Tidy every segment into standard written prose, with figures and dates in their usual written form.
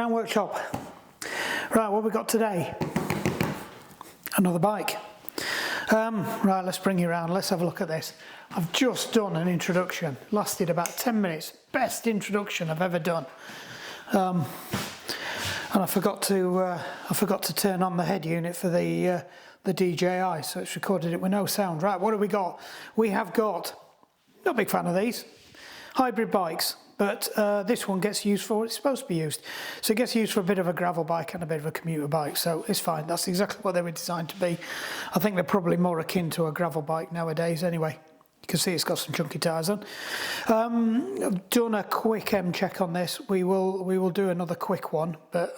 Around workshop. Right, what have we got today? Another bike. Right, let's bring you around. Let's have a look at this. I've just done an introduction. Lasted about 10 minutes. Best introduction I've ever done. And I forgot to turn on the head unit for the DJI, so it's recorded it with no sound. Right, what have we got? We have got, not a big fan of these, hybrid bikes. But this one gets used for what it's supposed to be used. So it gets used for a bit of a gravel bike and a bit of a commuter bike, so it's fine. That's exactly what they were designed to be. I think they're probably more akin to a gravel bike nowadays anyway. You can see it's got some chunky tyres on. I've done a quick M check on this. We will do another quick one, but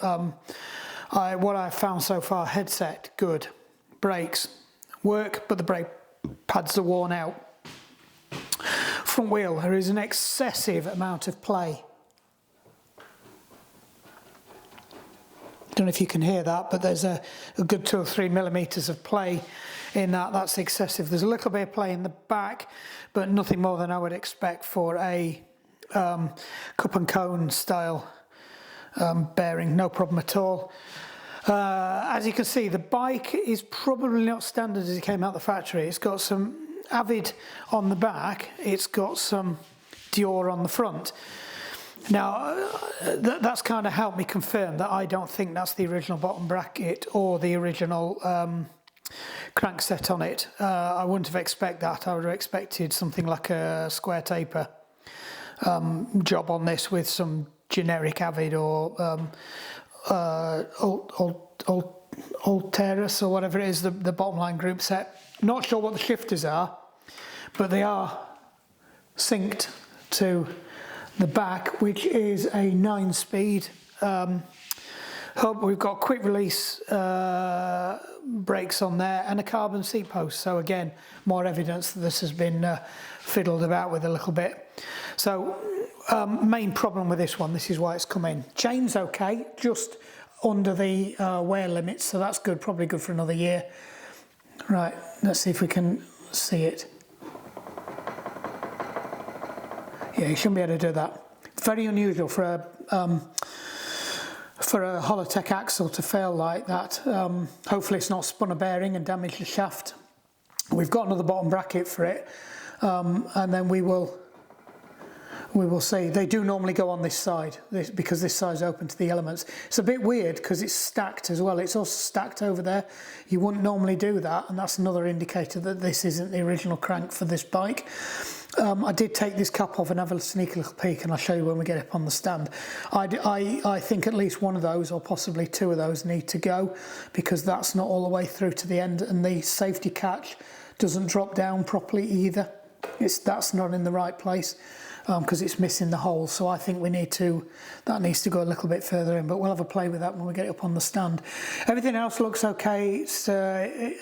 what I've found so far, headset, good. Brakes, work, but the brake pads are worn out. Front wheel, there is an excessive amount of play. Don't know if you can hear that, but there's a good 2 or 3 millimeters of play in that. That's excessive. There's a little bit of play in the back, but nothing more than I would expect for a cup and cone style bearing. No problem at all. As you can see, the bike is probably not standard as it came out the factory. It's got some Avid on the back, it's got some Dior on the front. Now that's kind of helped me confirm that I don't think that's the original bottom bracket or the original crankset on it. I wouldn't have expected that. I would have expected something like a square taper job on this with some generic Avid or Alterus or whatever it is, the bottom line group set. Not sure what the shifters are, but they are synced to the back, which is a 9-speed hub. We've got quick release brakes on there and a carbon seat post. So again, more evidence that this has been fiddled about with a little bit. So main problem with this one, this is why it's come in. Chain's okay, just under the wear limits, so that's good, probably good for another year. Right, let's see if we can see it. Yeah, you shouldn't be able to do that. Very unusual for a Holotech axle to fail like that. Hopefully it's not spun a bearing and damaged the shaft. We've got another bottom bracket for it, and then we will see. They do normally go on this side because this side's open to the elements. It's a bit weird because it's stacked as well. It's also stacked over there. You wouldn't normally do that, and that's another indicator that this isn't the original crank for this bike. I did take this cap off and have a sneaky little peek, and I'll show you when we get up on the stand. I think at least one of those, or possibly 2 of those, need to go because that's not all the way through to the end, and the safety catch doesn't drop down properly either. That's not in the right place. Because it's missing the hole, so I think that needs to go a little bit further in, but we'll have a play with that when we get it up on the stand. Everything else looks okay.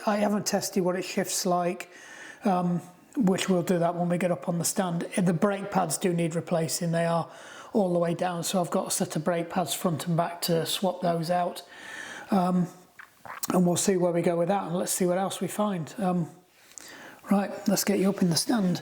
I haven't tested what it shifts like, which we'll do that when we get up on the stand. The brake pads do need replacing. They are all the way down, so I've got a set of brake pads front and back to swap those out, and we'll see where we go with that, and let's see what else we find. Right, let's get you up in the stand.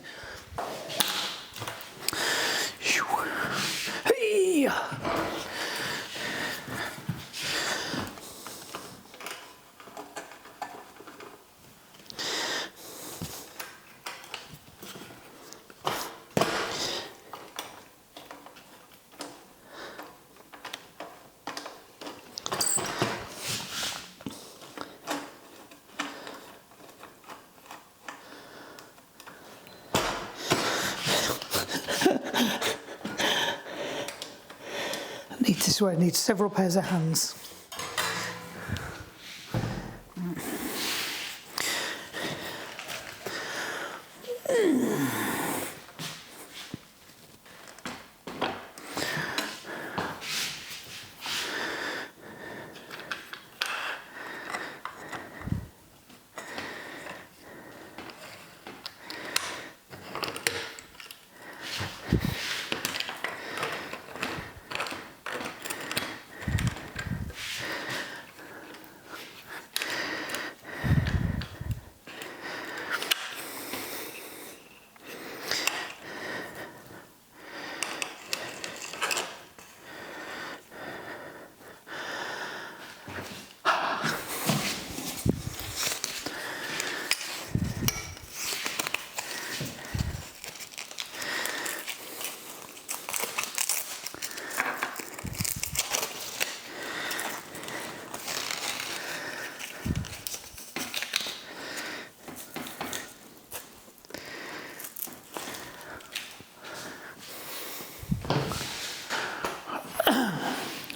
This is where it needs several pairs of hands.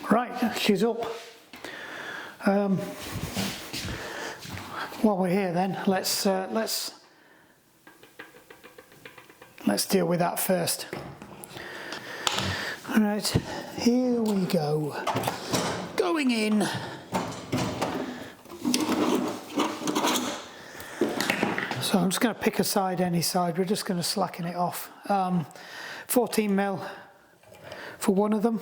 Right, she's up. While we're here then, let's deal with that first. All right, here we go. Going in. So I'm just going to pick a side, any side. We're just going to slacken it off. 14mm for one of them.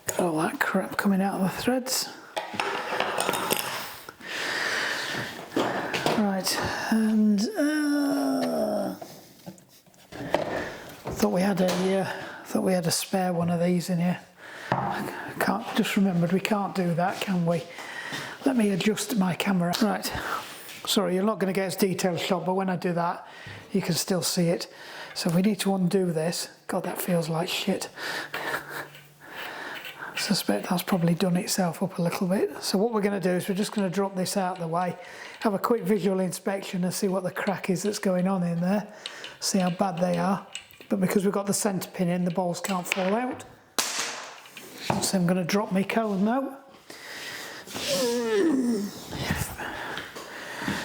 Got all that crap coming out of the threads. Right, and thought we had a spare one of these in here. I can't, just remembered we can't do that, can we? Let me adjust my camera. Right, sorry, you're not going to get as detailed a shot, but when I do that, you can still see it. So we need to undo this. God, that feels like shit. I suspect that's probably done itself up a little bit. So what we're going to do is we're just going to drop this out of the way, have a quick visual inspection and see what the crack is that's going on in there, see how bad they are. But because we've got the centre pin in, the balls can't fall out. So I'm going to drop my cone now.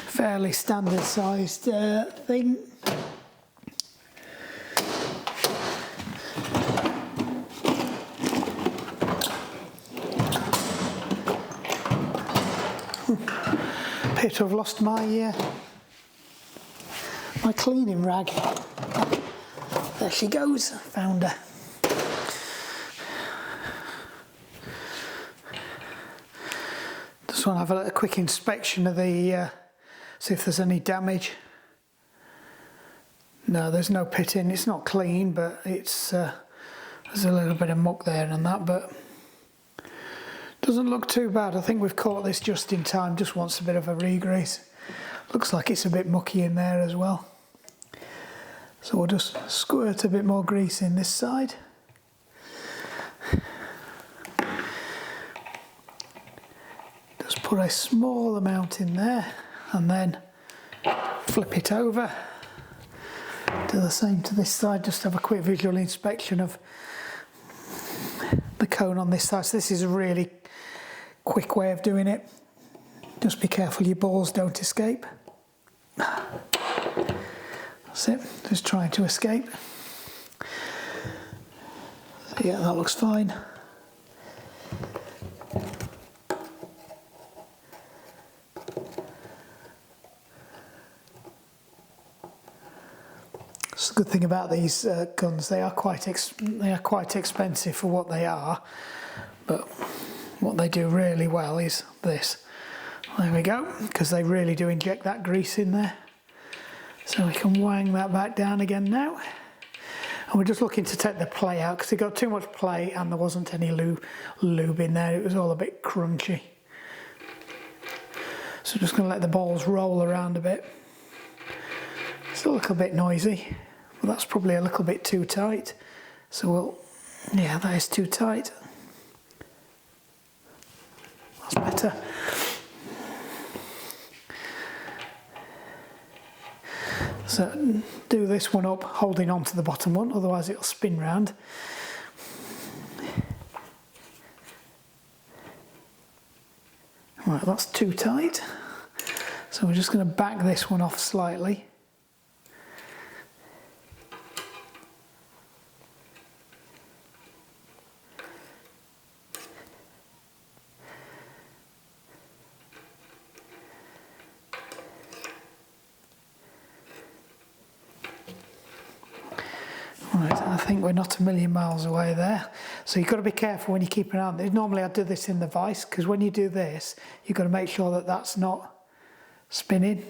Fairly standard sized thing. Appear to have lost my my cleaning rag. There she goes, found her. Just want to have a quick inspection of the, see if there's any damage. No, there's no pitting. It's not clean, but it's there's a little bit of muck there and that, but doesn't look too bad. I think we've caught this just in time, just wants a bit of a re-grease. Looks like it's a bit mucky in there as well. So we'll just squirt a bit more grease in this side. Just put a small amount in there and then flip it over. Do the same to this side, just have a quick visual inspection of the cone on this side. So this is a really quick way of doing it. Just be careful your balls don't escape. That's it, just trying to escape. So yeah, that looks fine. It's a good thing about these guns, they are quite expensive for what they are, but what they do really well is this. There we go, because they really do inject that grease in there. So we can wang that back down again now. And we're just looking to take the play out because it got too much play and there wasn't any lube in there. It was all a bit crunchy. So just going to let the balls roll around a bit. It's a little bit noisy, but that's probably a little bit too tight. So we'll, yeah, that is too tight. That's better. So do this one up, holding on to the bottom one, otherwise it'll spin round. Right, that's too tight. So we're just going to back this one off slightly. Right, I think we're not a million miles away there. So you've got to be careful when you keep an eye on it. Normally I do this in the vise, because when you do this, you've got to make sure that that's not spinning,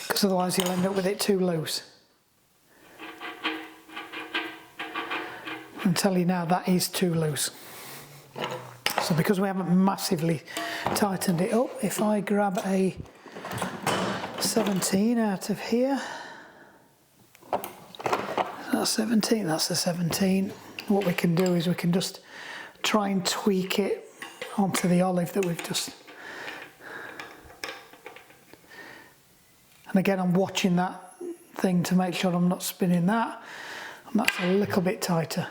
because otherwise you'll end up with it too loose. I'll tell you now, that is too loose. So because we haven't massively tightened it up, if I grab a 17 out of here, that's 17, that's a 17. What we can do is we can just try and tweak it onto the olive that we've just... And again, I'm watching that thing to make sure I'm not spinning that, and that's a little bit tighter.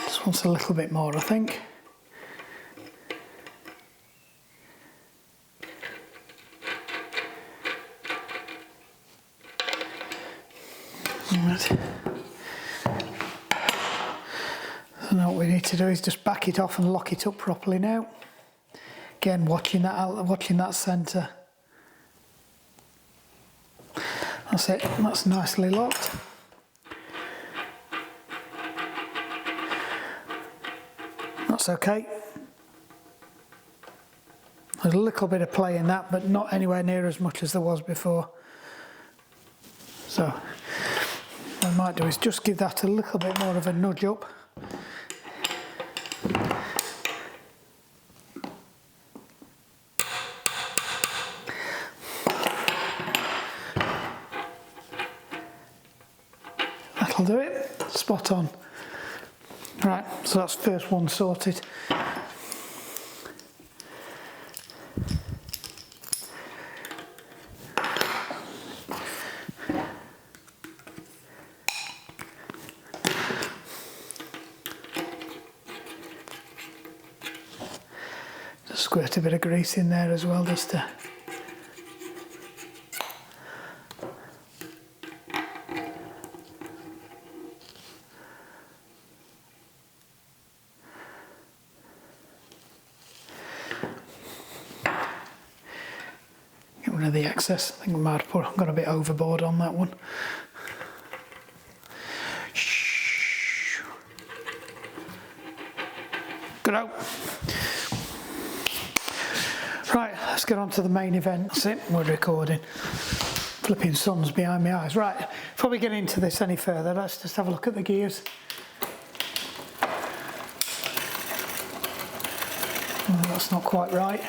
This one's a little bit more, I think. Right. So now what we need to do is just back it off and lock it up properly now. Again, watching that centre. That's it, that's nicely locked. That's okay. There's a little bit of play in that, but not anywhere near as much as there was before. So what I might do is just give that a little bit more of a nudge up. That'll do it, spot on. Right, so that's first one sorted. Just squirt a bit of grease in there as well, just to... Get rid of the excess. I think we might have gone a bit overboard on that one. Good out. Right, let's get on to the main event. That's it, we're recording. Flipping sun's behind my eyes. Right, before we get into this any further, let's just have a look at the gears. Oh, that's not quite right.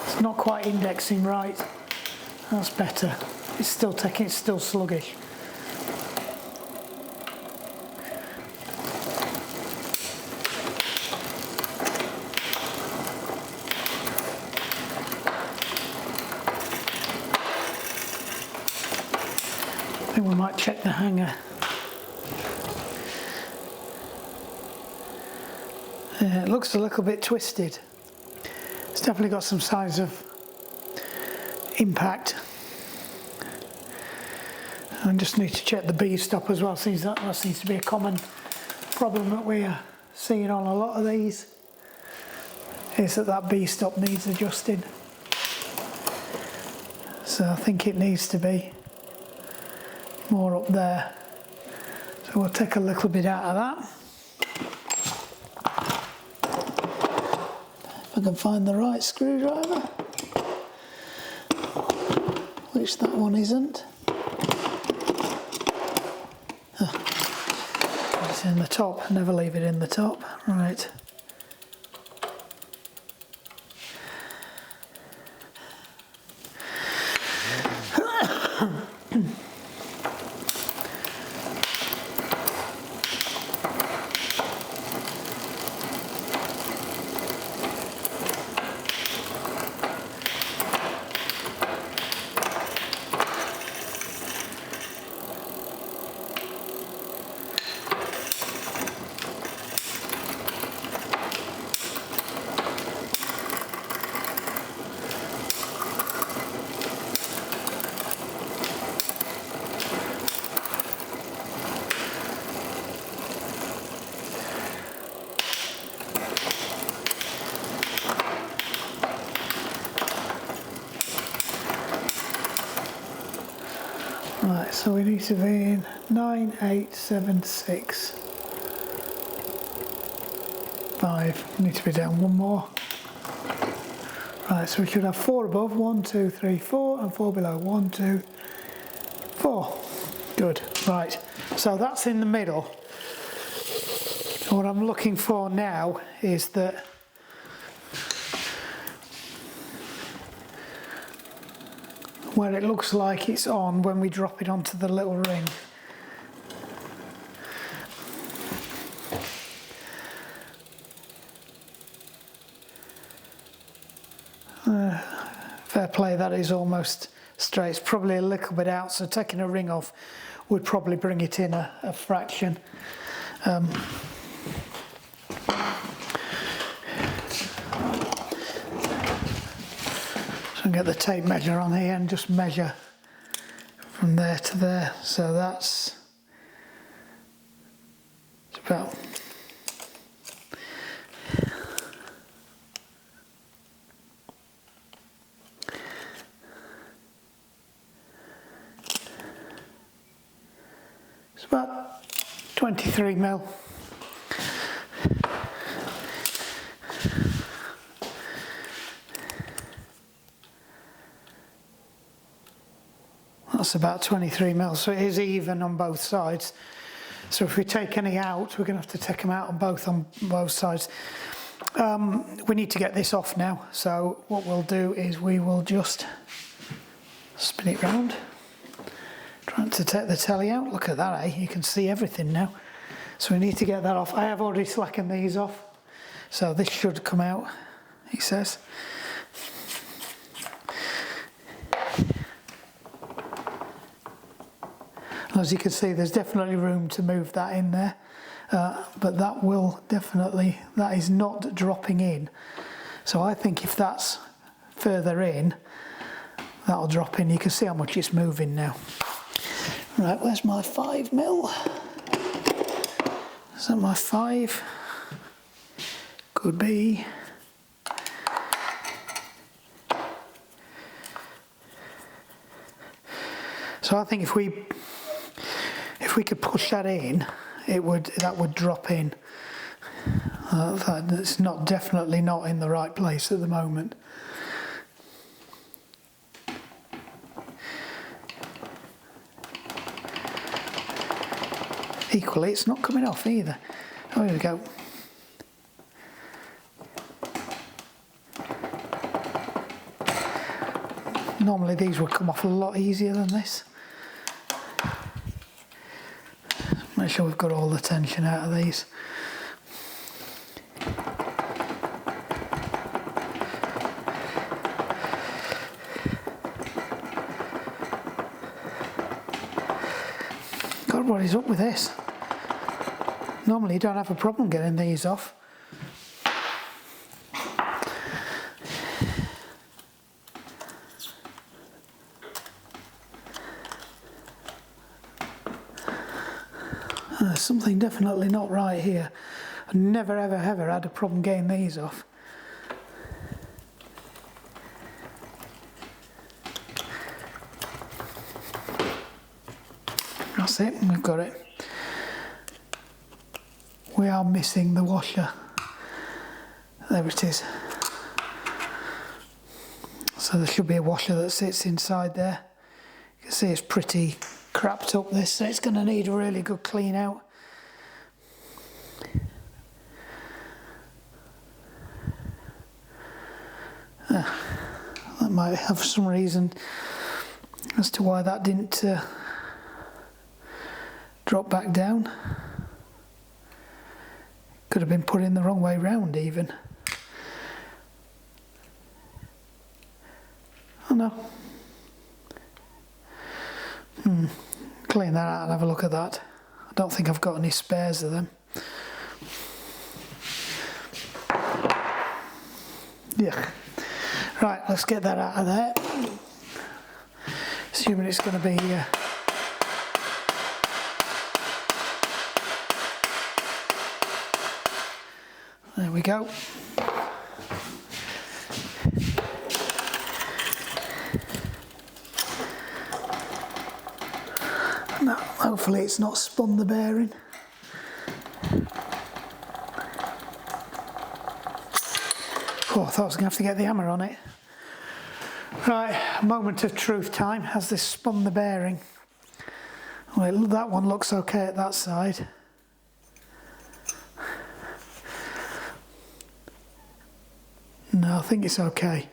It's not quite indexing right. That's better. It's still sluggish. I think we might check the hanger. It looks a little bit twisted. It's definitely got some signs of impact. I just need to check the B stop as well, since that seems to be a common problem that we are seeing on a lot of these, is that B stop needs adjusting. So I think it needs to be more up there. So we'll take a little bit out of that. If I can find the right screwdriver, which that one isn't. It's in the top, never leave it in the top. Right. Right, so we need to be in 9, 8, 7, 6, 5. We need to be down one more. Right, so we should have 4 above, 1, 2, 3, 4, and 4 below, 1, 2, 4. Good, right, so that's in the middle. What I'm looking for now is that where it looks like it's on when we drop it onto the little ring. Fair play, that is almost straight. It's probably a little bit out, so taking a ring off would probably bring it in a fraction. So get the tape measure on here and just measure from there to there. So that's about about 23 mil. That's about 23 mil, so it is even on both sides. So if we take any out, we're going to have to take them out on both sides. We need to get this off now, so what we'll do is we will just spin it round. Trying to take the telly out. Look at that, eh? You can see everything now. So we need to get that off. I have already slackened these off, so this should come out, he says. As you can see, there's definitely room to move that in there, but that will definitely, that is not dropping in. So I think if that's further in, that'll drop in. You can see how much it's moving now. Right, where's my 5 mil? Is that my 5? Could be. So I think if we could push that in, that would drop in. It's not, definitely not in the right place at the moment. Equally, it's not coming off either. Oh, here we go. Normally these would come off a lot easier than this. Make sure we've got all the tension out of these. God, what is up with this? Normally you don't have a problem getting these off. There's something definitely not right here. I've never ever had a problem getting these off. That's it, we've got it. We are missing the washer. There it is. So there should be a washer that sits inside there. You can see it's pretty crapped up this, so it's going to need a really good clean out. That might have some reason as to why that didn't drop back down. Could have been put in the wrong way round even. Oh no. Clean that out and have a look at that. I don't think I've got any spares of them. Yeah. Right, let's get that out of there. Assuming it's going to be there we go. Now, hopefully it's not spun the bearing. Oh, I thought I was going to have to get the hammer on it. Right, moment of truth time. Has this spun the bearing? Well, that one looks okay at that side. No, I think it's okay.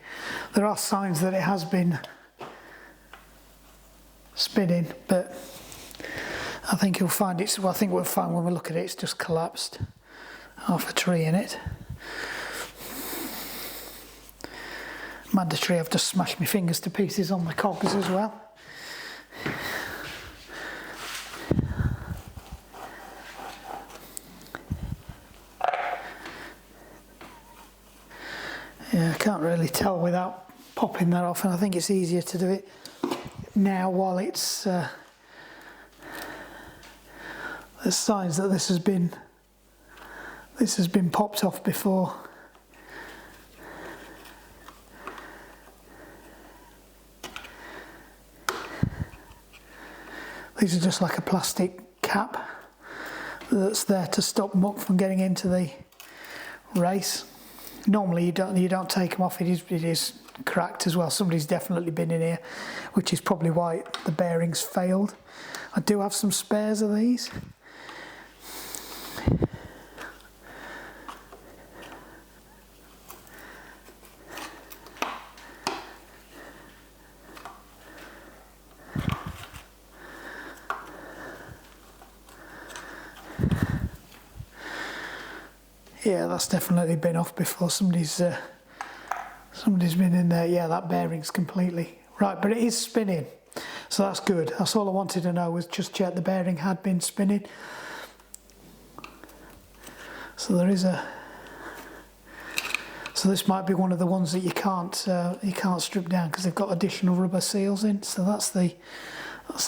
There are signs that it has been spinning, but I think you'll find it's, well, I think we'll find when we look at it, it's just collapsed. Half a tree in it. Mandatory, I've just smashed my fingers to pieces on the cogs as well. Yeah, I can't really tell without popping that off, and I think it's easier to do it now while it's there's signs that this has been popped off before. These are just like a plastic cap that's there to stop muck from getting into the race. Normally you don't take them off. It is cracked as well. Somebody's definitely been in here, which is probably why the bearings failed. I do have some spares of these. Yeah, that's definitely been off before. Somebody's been in there. Yeah, that bearing's completely right, but it is spinning, so that's good. That's all I wanted to know, was just check the bearing had been spinning. So there is a. So this might be one of the ones that you can't strip down because they've got additional rubber seals in. So that's an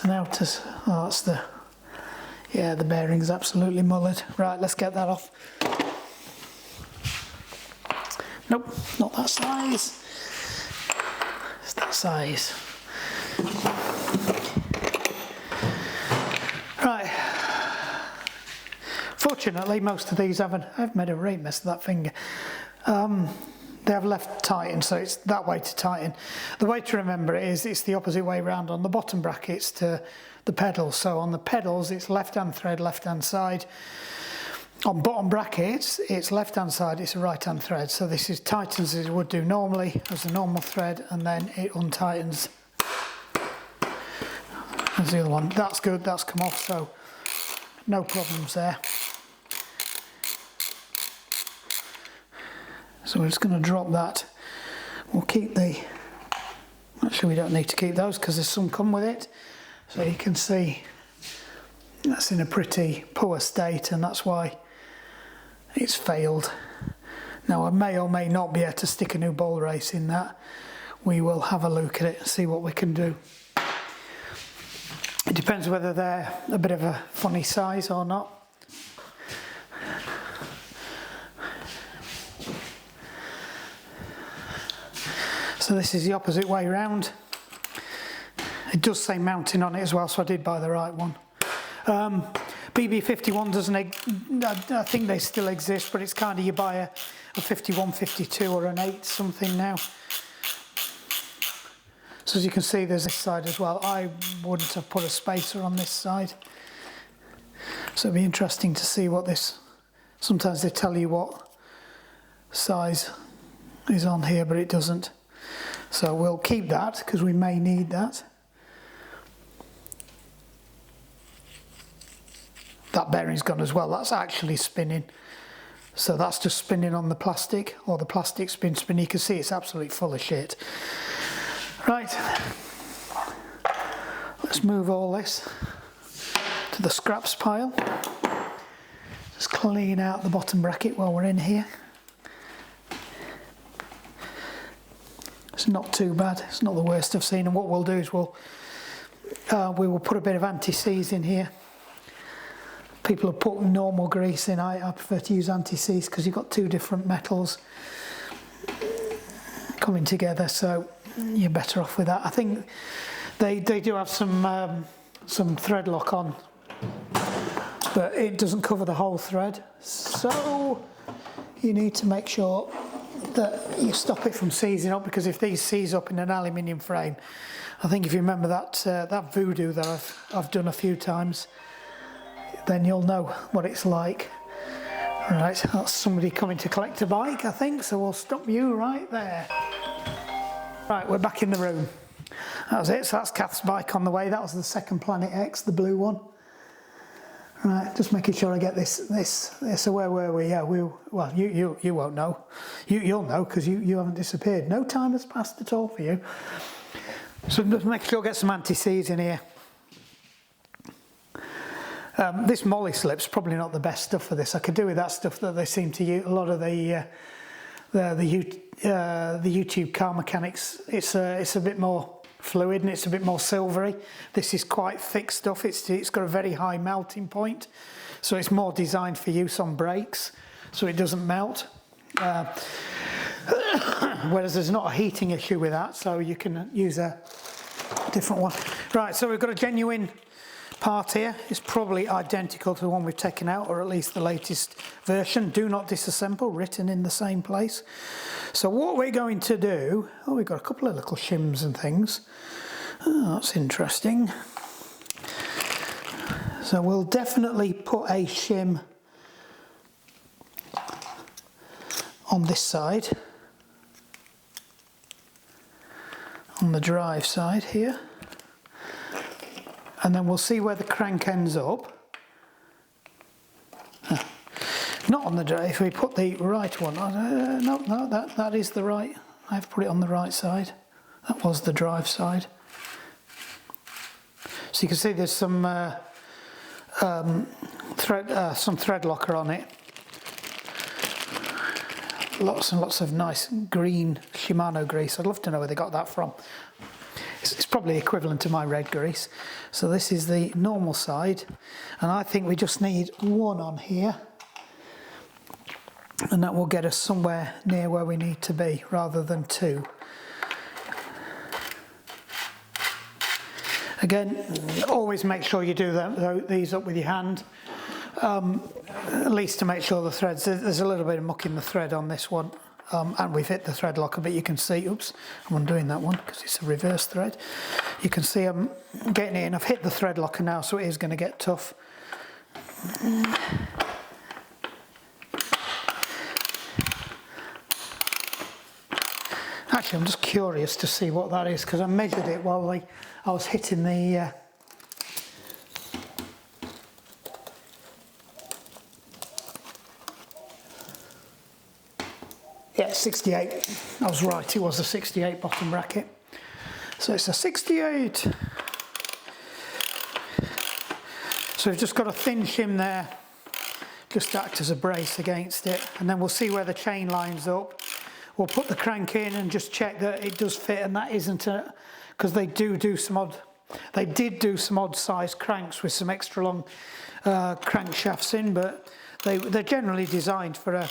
outer. Oh, that's the. Yeah, the bearing's absolutely mullered. Right, let's get that off. Nope, not that size. It's that size. Right. Fortunately, most of these I've made a right mess of that finger. They have left tighten, so it's that way to tighten. The way to remember it is it's the opposite way round on the bottom brackets to the pedals. So on the pedals, it's left-hand thread, left-hand side. On bottom brackets, it's left-hand side, it's a right-hand thread. So this is tightens as it would do normally, as a normal thread, and then it untightens. There's the other one. That's good, that's come off, so no problems there. So we're just going to drop that. We'll keep the... Actually, we don't need to keep those because there's some come with it. So you can see that's in a pretty poor state, and that's why it's failed. Now I may or may not be able to stick a new ball race in that. We will have a look at it and see what we can do. It depends whether they're a bit of a funny size or not. So this is the opposite way round. It does say mounting on it as well, so I did buy the right one. BB51 doesn't, I think they still exist, but it's kind of, you buy a 51, 52 or an 8 something now. So as you can see, there's this side as well. I wouldn't have put a spacer on this side. So it'd be interesting to see what this, sometimes they tell you what size is on here, but it doesn't. So we'll keep that because we may need that. That bearing's gone as well. That's actually spinning. So that's just spinning on the plastic, or the plastic's been spinning. You can see it's absolutely full of shit. Right, let's move all this to the scraps pile. Just clean out the bottom bracket while we're in here. It's not too bad, it's not the worst I've seen. And what we'll do is we will put a bit of anti-seize in here. People have put normal grease in. I prefer to use anti-seize because you've got two different metals coming together, so you're better off with that. I think they do have some thread lock on, but it doesn't cover the whole thread, so you need to make sure that you stop it from seizing up, because if these seize up in an aluminium frame, I think if you remember that voodoo that I've done a few times, then you'll know what it's like. Right, that's somebody coming to collect a bike, I think, so we'll stop you right there. Right, we're back in the room. That was it, so that's Kath's bike on the way. That was the second Planet X, the blue one. Right, just making sure I get this. So where were we? Yeah, well, you won't know. You'll know because you haven't disappeared. No time has passed at all for you. So just make sure I get some anti-seize in here. This molly slip's probably not the best stuff for this. I could do with that stuff that they seem to use. A lot of the YouTube car mechanics, it's a bit more fluid and it's a bit more silvery. This is quite thick stuff. It's got a very high melting point, so it's more designed for use on brakes, so it doesn't melt. Whereas there's not a heating issue with that, so you can use a different one. Right, so we've got a genuine part here. It's probably identical to the one we've taken out, or at least the latest version. Do not disassemble, written in the same place. So what we're going to do, oh, we've got a couple of little shims and things. Oh, that's interesting. So we'll definitely put a shim on this side, on the drive side here. And then we'll see where the crank ends up. Not on the drive, if we put the right one on, no, that is the right. I've put it on the right side. That was the drive side. So you can see there's some thread locker on it. Lots and lots of nice green Shimano grease. I'd love to know where they got that from. It's probably equivalent to my red grease. So this is the normal side, and I think we just need one on here, and that will get us somewhere near where we need to be rather than two. Again, always make sure you do these up with your hand, at least to make sure the threads, there's a little bit of muck in the thread on this one. And we've hit the thread locker, but you can see, oops, I'm undoing that one because it's a reverse thread. You can see I'm getting it in. I've hit the thread locker now, so it is going to get tough. Actually, I'm just curious to see what that is, because I measured it while I was hitting the... Yeah, 68. I was right, it was a 68 bottom bracket. So it's a 68. So we've just got a thin shim there, just to act as a brace against it. And then we'll see where the chain lines up. We'll put the crank in and just check that it does fit, and that isn't a... Because they did do some odd sized cranks with some extra long crankshafts in, but they're generally designed for a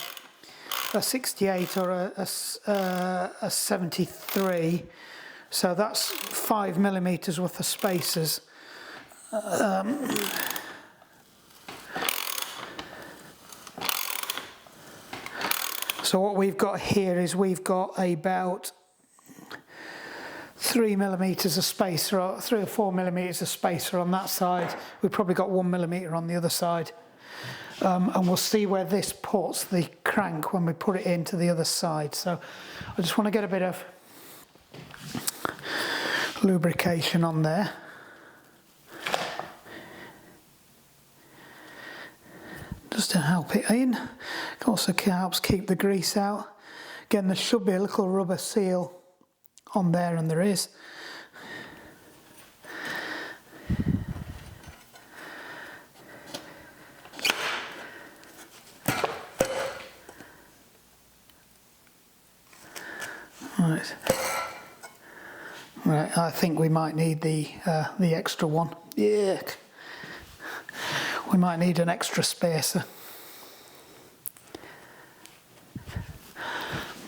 68 or a 73, so that's 5mm worth of spacers. So what we've got here is we've got about 3mm of spacer, or 3 or 4mm of spacer on that side. We've probably got 1mm on the other side. and we'll see where this puts the crank when we put it into the other side. So I just want to get a bit of lubrication on there. Just to help it in. It also helps keep the grease out. Again, there should be a little rubber seal on there, and there is. Right, I think we might need the extra one. Yeah, we might need an extra spacer.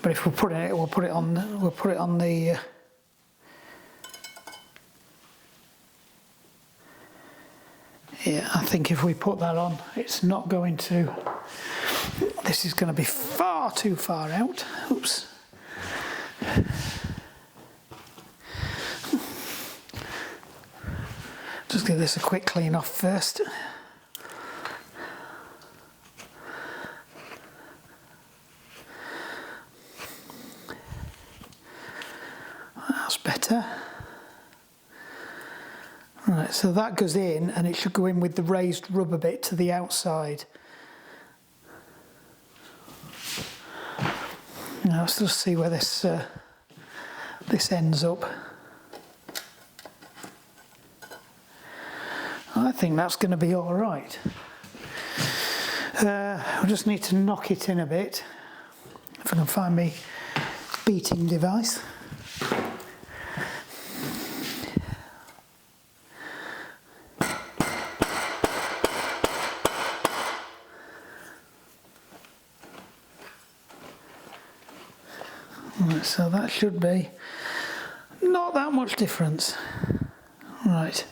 But if we're putting it, we'll put it on the. Yeah, I think if we put that on, it's not going to. This is going to be far too far out. Oops. Just give this a quick clean off first. That's better. Right, so that goes in, and it should go in with the raised rubber bit to the outside. Now let's just see where this ends up. I think that's going to be all right. I just need to knock it in a bit. If I can find my beating device. Right, so that should be not that much difference. Right.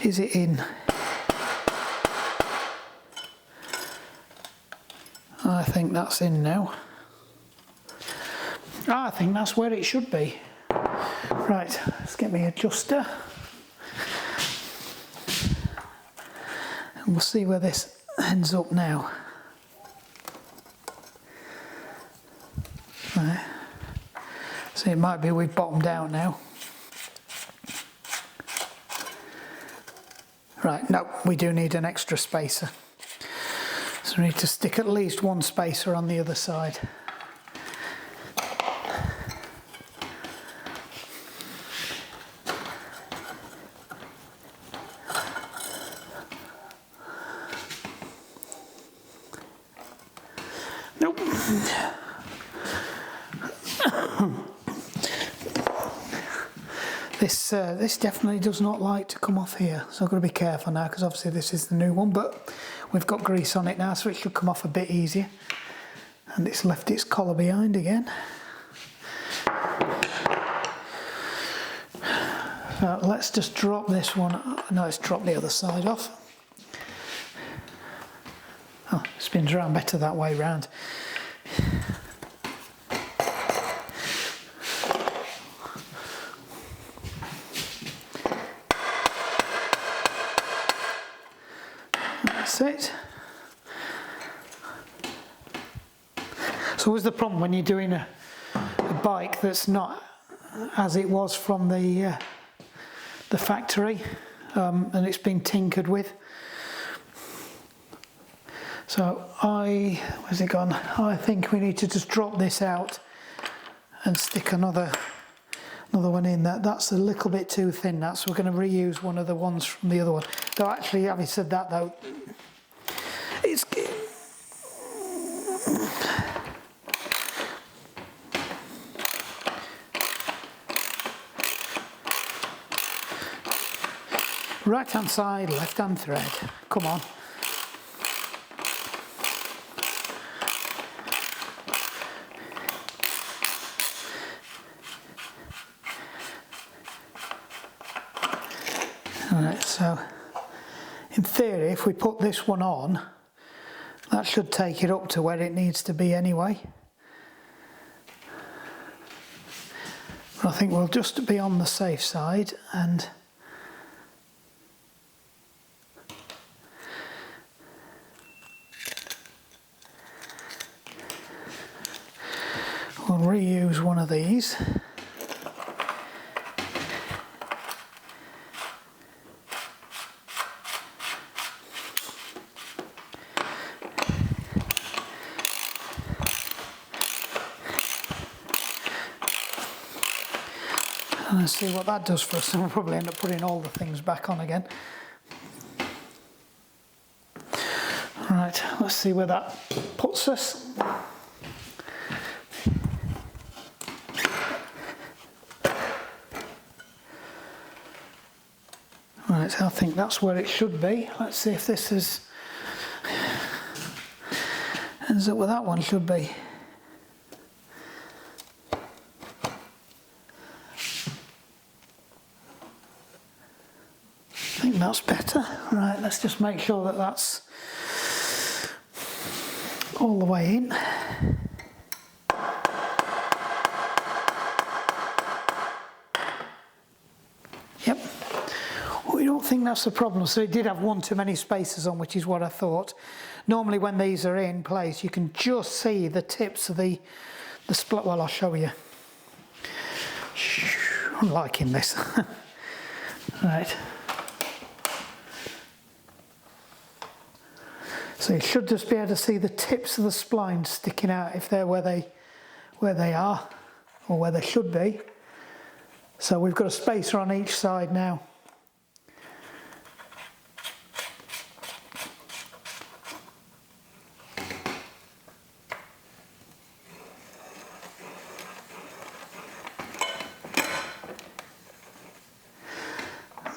Is it in? I think that's in now. I think that's where it should be. Right, let's get my adjuster. And we'll see where this ends up now. Right. So it might be we've bottomed out now. Right, no, we do need an extra spacer. So we need to stick at least one spacer on the other side. Nope. This definitely does not like to come off here, so I've got to be careful now, because obviously this is the new one, but we've got grease on it now, so it should come off a bit easier. And it's left its collar behind again. Let's just drop this one. No, let's drop the other side off. Oh, it spins around better that way round. That's it. So what's the problem when you're doing a bike that's not as it was from the factory, and it's been tinkered with? So where's it gone? I think we need to just drop this out and stick another one in. That's a little bit too thin, so we're going to reuse one of the ones from the other one. Though actually, having said that though, it's right hand side, left hand thread. Come on. Alright, so in theory, if we put this one on, that should take it up to where it needs to be anyway. But I think we'll just be on the safe side and of these. And let's see what that does for us. We'll probably end up putting all the things back on again. Right, let's see where that puts us. Right, I think that's where it should be. Let's see if this ends up where that one should be. I think that's better. Right, let's just make sure that that's all the way in. Yep. We don't think that's the problem. So it did have one too many spaces on, which is what I thought. Normally when these are in place, you can just see the tips of the split. Well, I'll show you. I'm liking this. Right. So you should just be able to see the tips of the splines sticking out if they're where they are, or where they should be. So we've got a spacer on each side now.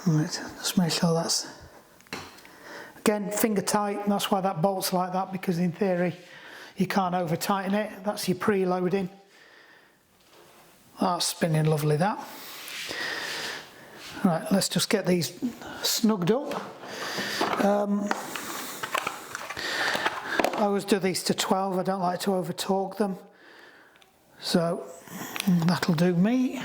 Right, just make sure that's, again, finger tight. That's why that bolt's like that, because in theory you can't over tighten it. That's your preloading. That's spinning lovely, that. Right, let's just get these snugged up. I always do these to 12. I don't like to over torque them, so that'll do me.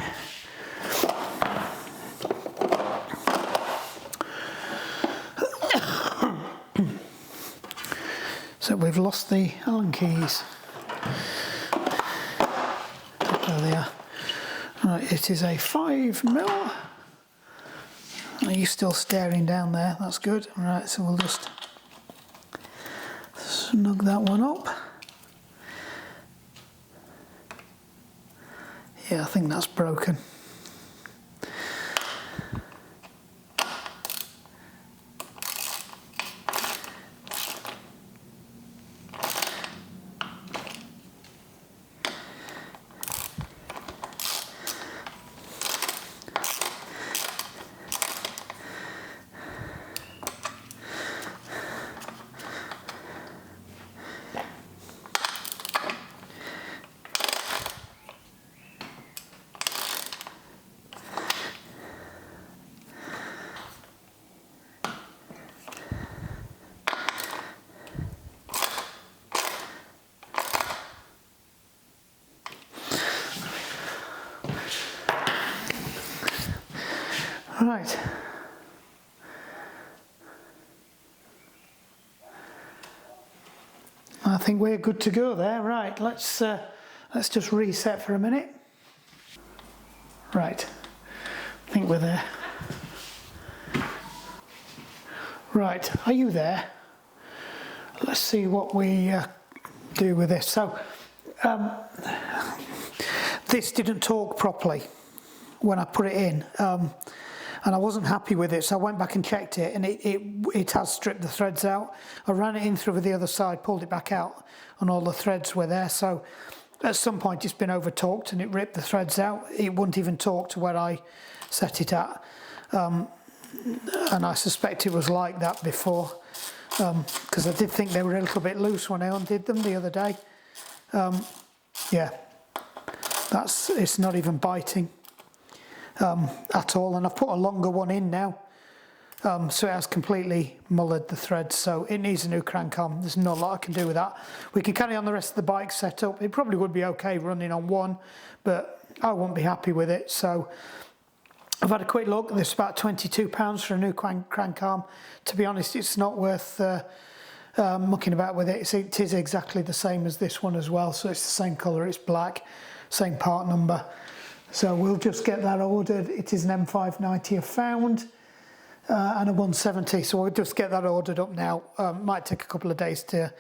So we've lost the Allen keys. There they are. Right, it is a 5mm. Are you still staring down there? That's good. Right, so we'll just snug that one up. Yeah, I think that's broken. Right. I think we're good to go there. Right, let's just reset for a minute. Right, I think we're there. Right, are you there? Let's see what we do with this. So, this didn't torque properly when I put it in. And I wasn't happy with it, so I went back and checked it, and it has stripped the threads out. I ran it in through the other side, pulled it back out, and all the threads were there. So at some point it's been over torqued and it ripped the threads out. It wouldn't even torque to where I set it at, and I suspect it was like that before, because I did think they were a little bit loose when I undid them the other day. Yeah, it's not even biting at all, and I've put a longer one in now, so it has completely mullered the threads, so it needs a new crank arm. There's not a lot I can do with that. We can carry on the rest of the bike setup. It probably would be okay running on one, but I won't be happy with it. So I've had a quick look. There's about £22 for a new crank arm. To be honest, it's not worth mucking about with it. It is exactly the same as this one as well, so it's the same colour, it's black. same part number. So we'll just get that ordered. It is an M590 a found and a 170, so we'll just get that ordered up now. Might take a couple of days to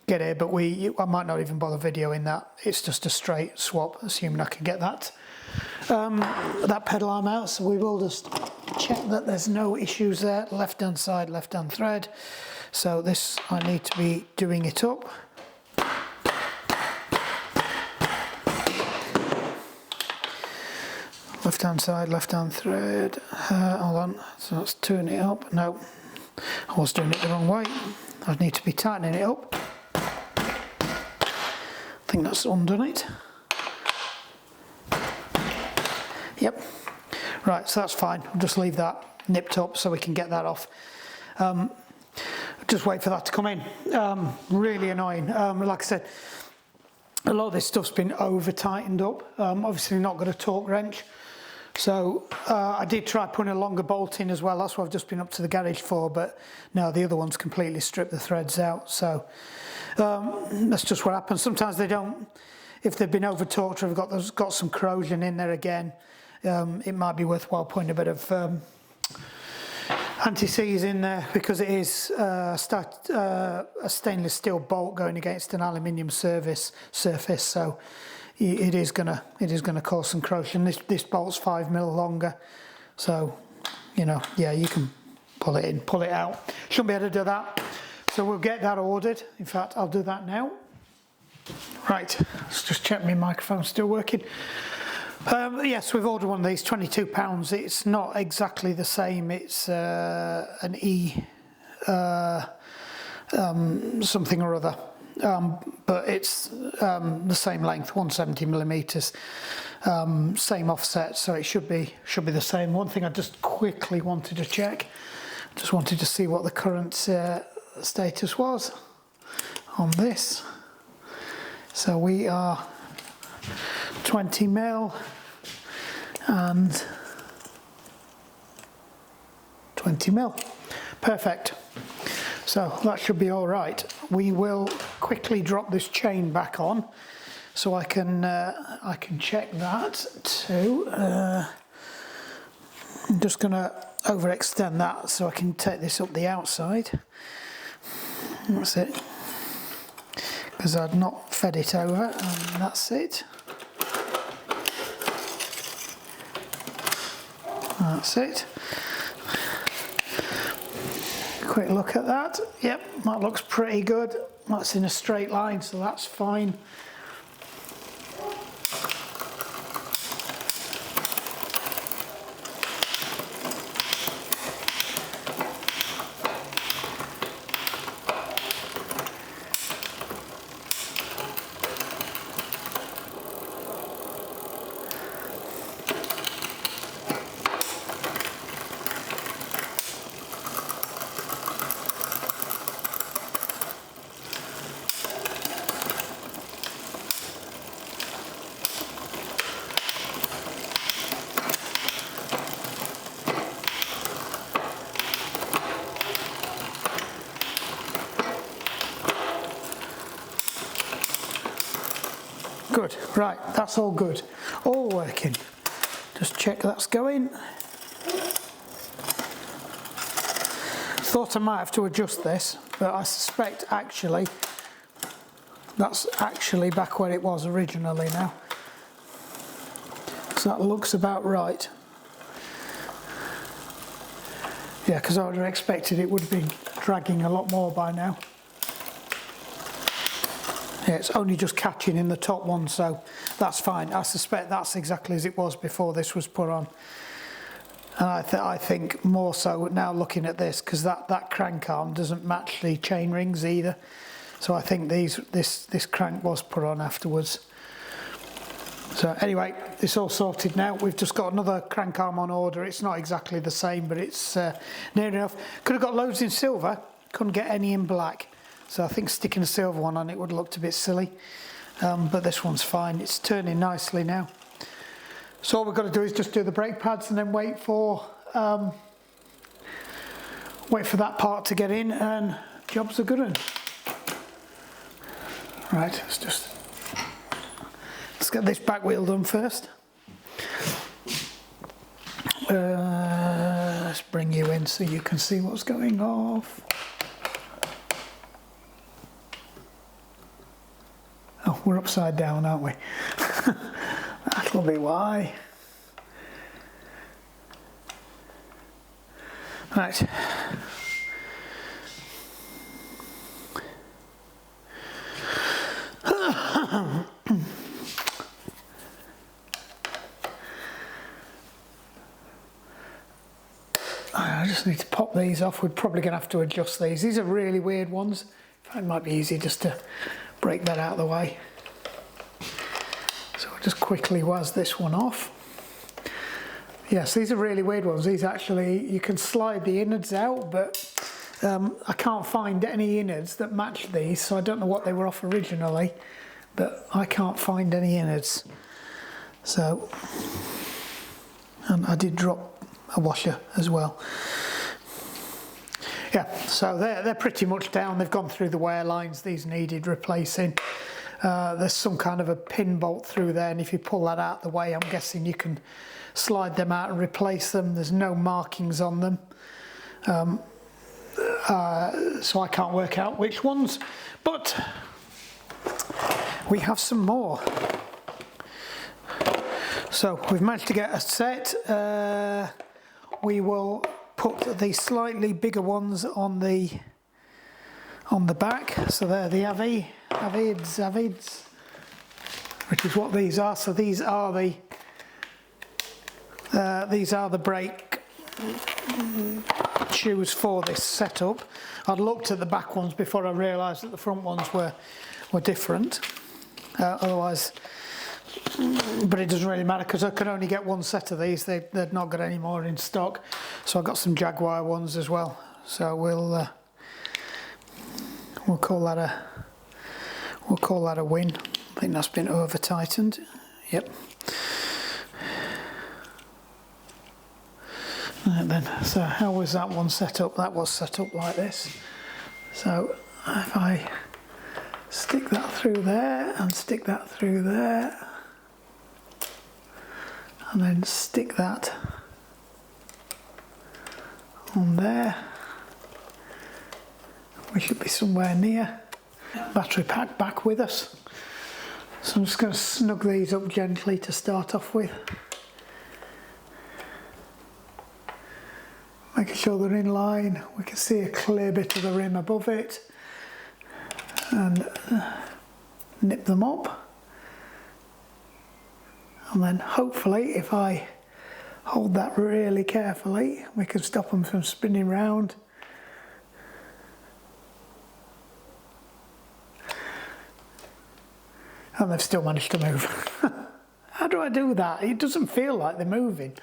get here, but I might not even bother videoing that. It's just a straight swap, assuming I can get that that pedal arm out. So we will just check that there's no issues there. Left hand side, left hand thread. So this, I need to be doing it up. Left hand side, left hand thread. Hold on, so let's turn it up. No, I was doing it the wrong way. I need to be tightening it up. I think that's undone it. Yep. Right, so that's fine. I'll just leave that nipped up so we can get that off. Just wait for that to come in. Really annoying. Like I said, a lot of this stuff's been over tightened up. Obviously not got a torque wrench. So I did try putting a longer bolt in as well. That's what I've just been up to the garage for, but no, the other one's completely stripped the threads out. So that's just what happens. Sometimes they don't, if they've been over torqued or they've got some corrosion in there again, it might be worthwhile putting a bit of anti-seize in there, because it is a stainless steel bolt going against an aluminium surface, so it is gonna cause some corrosion. This bolt's 5mm longer, so you know, yeah, you can pull it in, pull it out. Shouldn't be able to do that. So we'll get that ordered. In fact, I'll do that now. Right, let's just check my microphone's still working. Yes, we've ordered one of these, £22. It's not exactly the same. It's an E something or other, but it's the same length, 170mm, same offset, so it should be the same. One thing I just quickly wanted to check, just wanted to see what the current status was on this. So we are 20mm and 20mm. Perfect. So that should be all right. We will quickly drop this chain back on so I can check that too. I'm just going to overextend that so I can take this up the outside. That's it. Because I'd not fed it over, and that's it. That's it. Quick look at that. Yep, that looks pretty good. That's in a straight line, so that's fine. Good, right, that's all good, all working. Just check that's going. Thought I might have to adjust this, but I suspect actually that's actually back where it was originally now. So that looks about right. Yeah, because I would have expected it would have been dragging a lot more by now. Yeah, it's only just catching in the top one, so that's fine. I suspect that's exactly as it was before this was put on. And I think more so now looking at this, because that crank arm doesn't match the chain rings either. So I think this crank was put on afterwards. So anyway, it's all sorted now. We've just got another crank arm on order. It's not exactly the same, but it's near enough. Could have got loads in silver, couldn't get any in black. So I think sticking a silver one on it would have looked a bit silly, but this one's fine. It's turning nicely now. So all we've got to do is just do the brake pads and then wait for that part to get in, and job's a good one. Right, let's get this back wheel done first. Let's bring you in so you can see what's going off. Oh, we're upside down, aren't we? That'll be why. Right. I just need to pop these off. We're probably going to have to adjust these. These are really weird ones. It might be easy just to break that out of the way. So I'll just quickly waz this one off. Yes, these are really weird ones. These actually, you can slide the innards out, but I can't find any innards that match these, so I don't know what they were off originally, but I can't find any innards. So, and I did drop a washer as well. Yeah, so they're pretty much down. They've gone through the wear lines. These needed replacing. There's some kind of a pin bolt through there, and if you pull that out the way, I'm guessing you can slide them out and replace them. There's no markings on them, so I can't work out which ones, but we have some more. So we've managed to get a set. We will put the slightly bigger ones on the back. So they're the Avids, which is what these are. So these are the brake shoes for this setup. I'd looked at the back ones before I realised that the front ones were different. Otherwise, but it doesn't really matter because I could only get one set of these. They'd not got any more in stock, so I got some Jaguar ones as well. So we'll call that a win. I think that's been over tightened. Yep. And then, so how was that one set up? That was set up like this. So if I stick that through there and stick that through there, and then stick that on there, we should be somewhere near. Battery pack back with us. So I'm just going to snug these up gently to start off with. Making sure they're in line. We can see a clear bit of the rim above it. And nip them up. And then hopefully if I hold that really carefully, we can stop them from spinning round. And they've still managed to move. How do I do that? It doesn't feel like they're moving.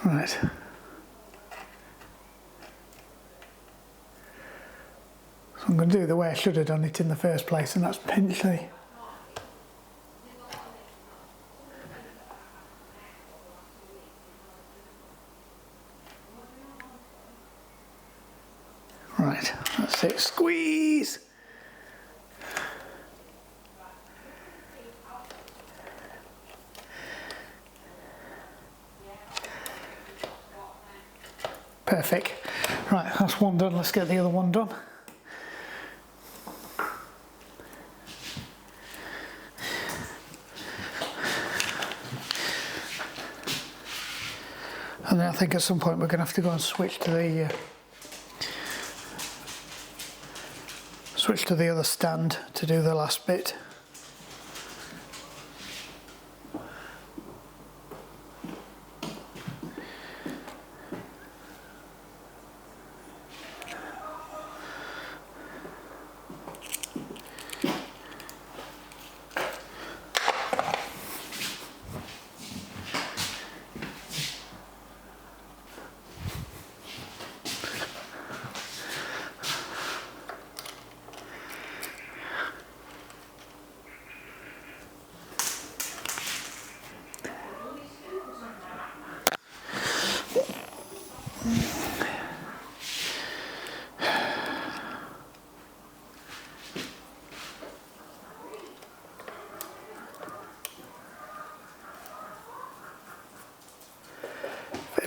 Right. So I'm going to do the way I should have done it in the first place, and that's pinch the right, that's it, squeeze. Perfect. Right, that's one done. Let's get the other one done. And then I think at some point we're going to have to go and switch to the other stand to do the last bit.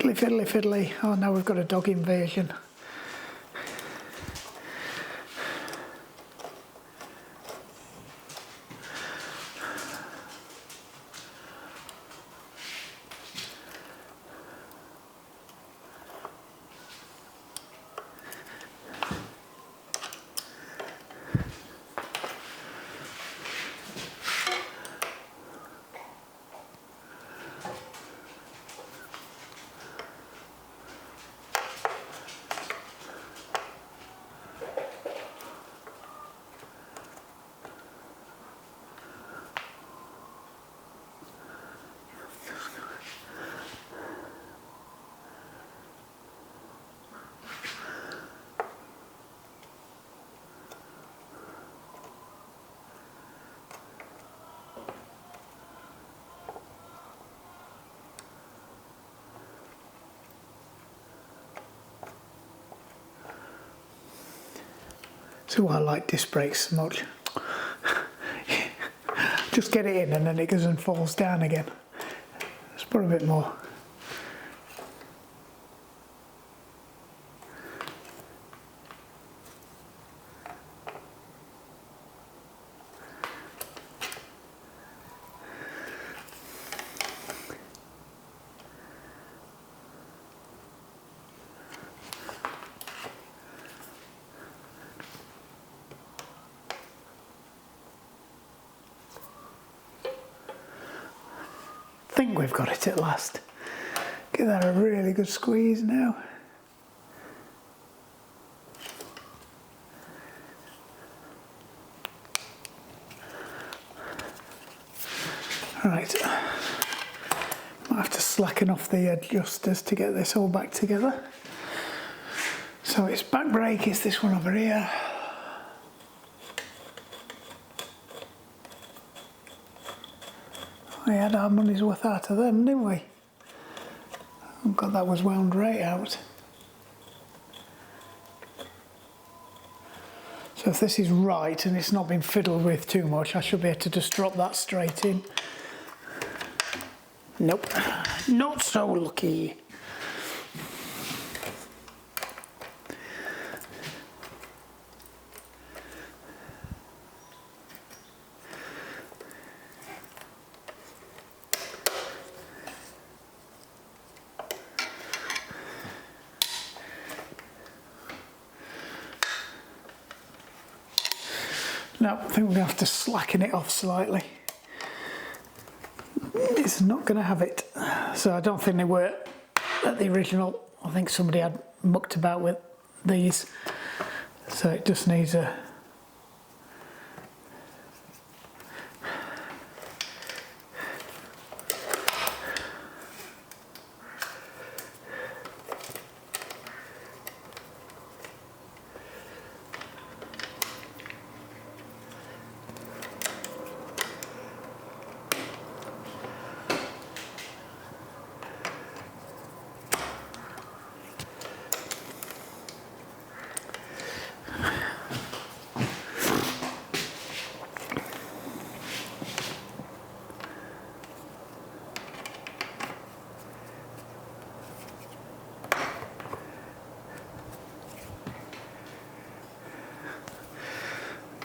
Fiddly, fiddly, fiddly. Oh, now we've got a dog invasion. So why I like disc brakes so much. Just get it in and then it goes and falls down again. Let's put a bit more. I think we've got it at last. Give that a really good squeeze now. Right, might have to slacken off the adjusters to get this all back together. So its back brake is this one over here. We had our money's worth out of them, didn't we? Oh God, that was wound right out. So if this is right and it's not been fiddled with too much, I should be able to just drop that straight in. Nope, not so lucky. No, I think we're going to have to slacken it off slightly. It's not going to have it. So I don't think they were at the original. I think somebody had mucked about with these. So it just needs a...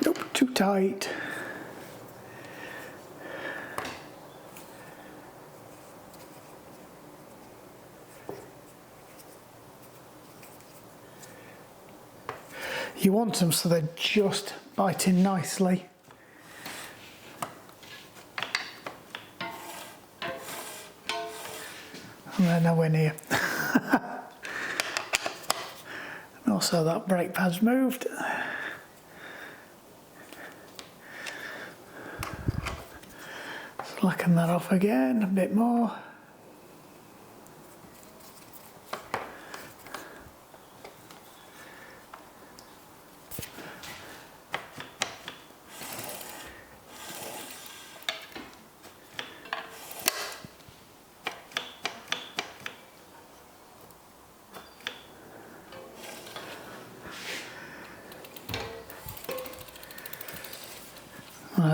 Nope, too tight. You want them so they're just biting nicely. And they're nowhere near. And also that brake pad's moved. Slacken that off again, a bit more.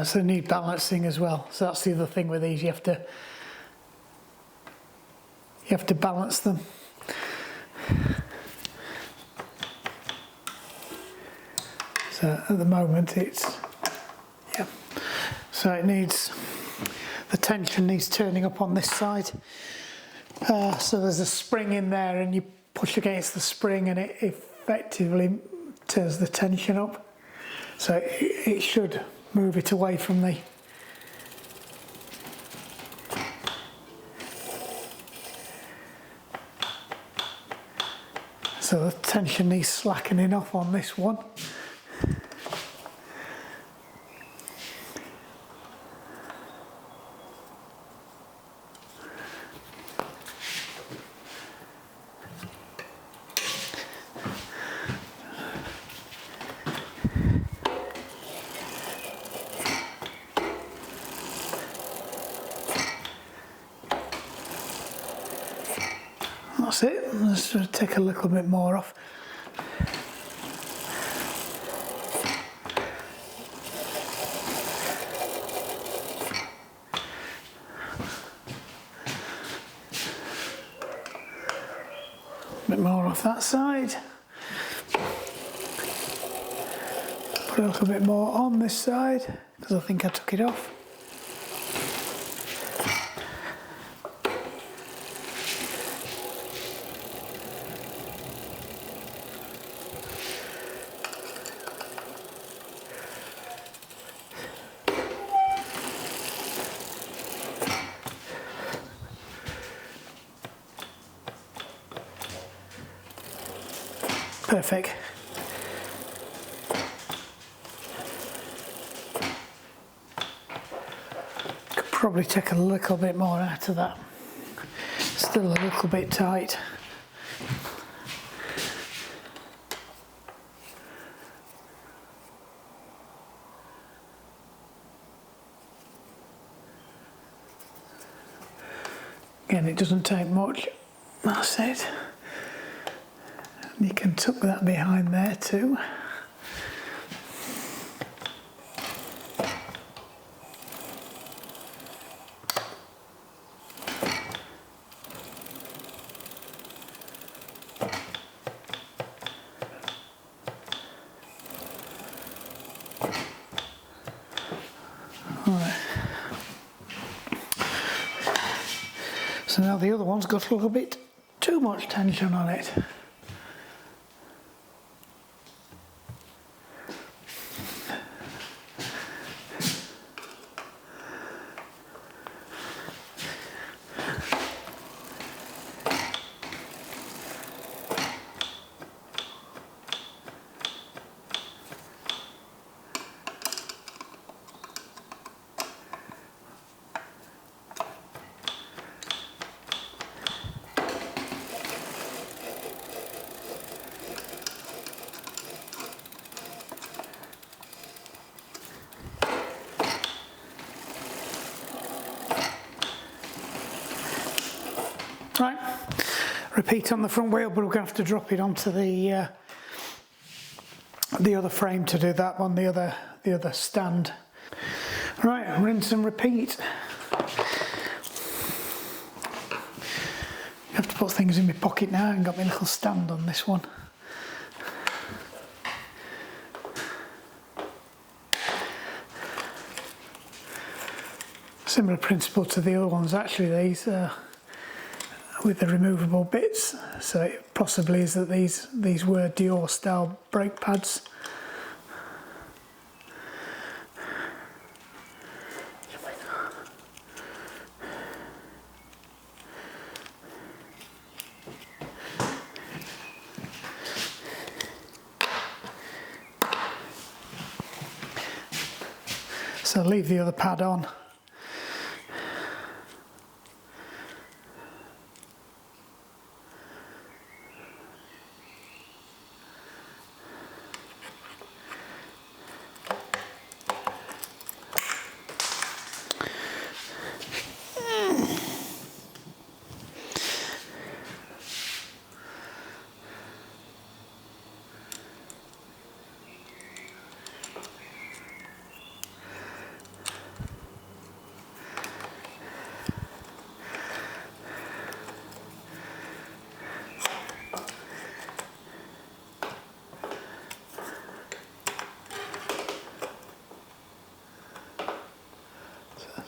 So they need balancing as well. So that's the other thing with these, you have to balance them. So at the moment it's, yeah, so it needs, the tension needs turning up on this side. So there's a spring in there and you push against the spring and it effectively turns the tension up. So it should move it away from the, so the tension needs slackening off on this one. That's it, let's sort of take a little bit more off. A bit more off that side. Put a little bit more on this side, because I think I took it off. Perfect. Could probably take a little bit more out of that. Still a little bit tight. Again, it doesn't take much. That's it. You can tuck that behind there too. Right. So now the other one's got a little bit too much tension on it. Right, repeat on the front wheel, but we're going to have to drop it onto the other frame to do that one, the other stand. Right, rinse and repeat. I have to put things in my pocket now and got my little stand on this one. Similar principle to the other ones actually, these with the removable bits, so it possibly is that these were Dior style brake pads. So leave the other pad on.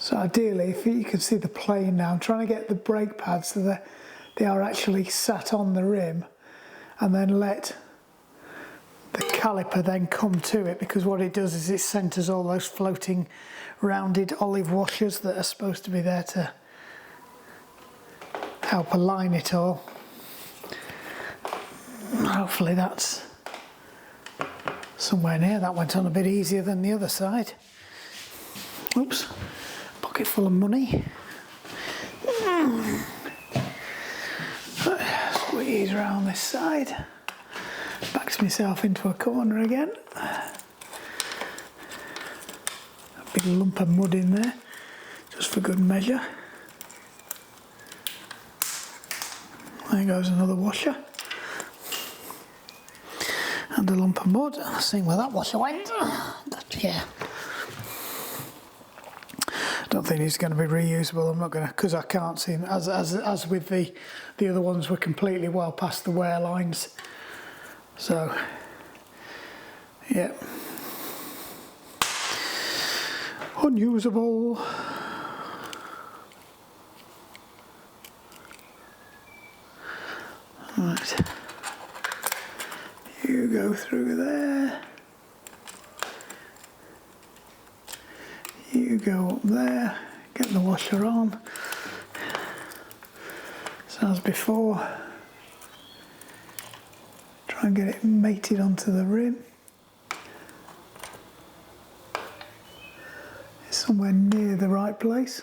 So ideally, if you can see the plane now, I'm trying to get the brake pads so that they are actually sat on the rim, and then let the caliper then come to it, because what it does is it centres all those floating rounded olive washers that are supposed to be there to help align it all. Hopefully that's somewhere near. That went on a bit easier than the other side. Oops, pocket full of money. Squeeze around this side. Backs myself into a corner again. A big lump of mud in there, just for good measure. There goes another washer. And a lump of mud. Seeing where that washer went. Yeah. Don't think it's going to be reusable. I'm not going to, because I can't see them. As with the other ones, we're completely well past the wear lines. So, yeah. Unusable. Right. You go through there. You go up there. Get the washer on. So as before. Try and get it mated onto the rim. It's somewhere near the right place.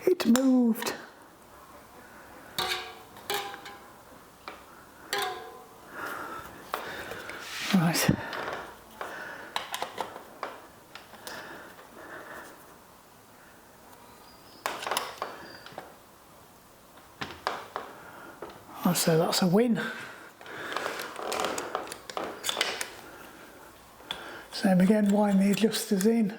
It moved. Right. I'd say that's a win. Same again, wind the adjusters in.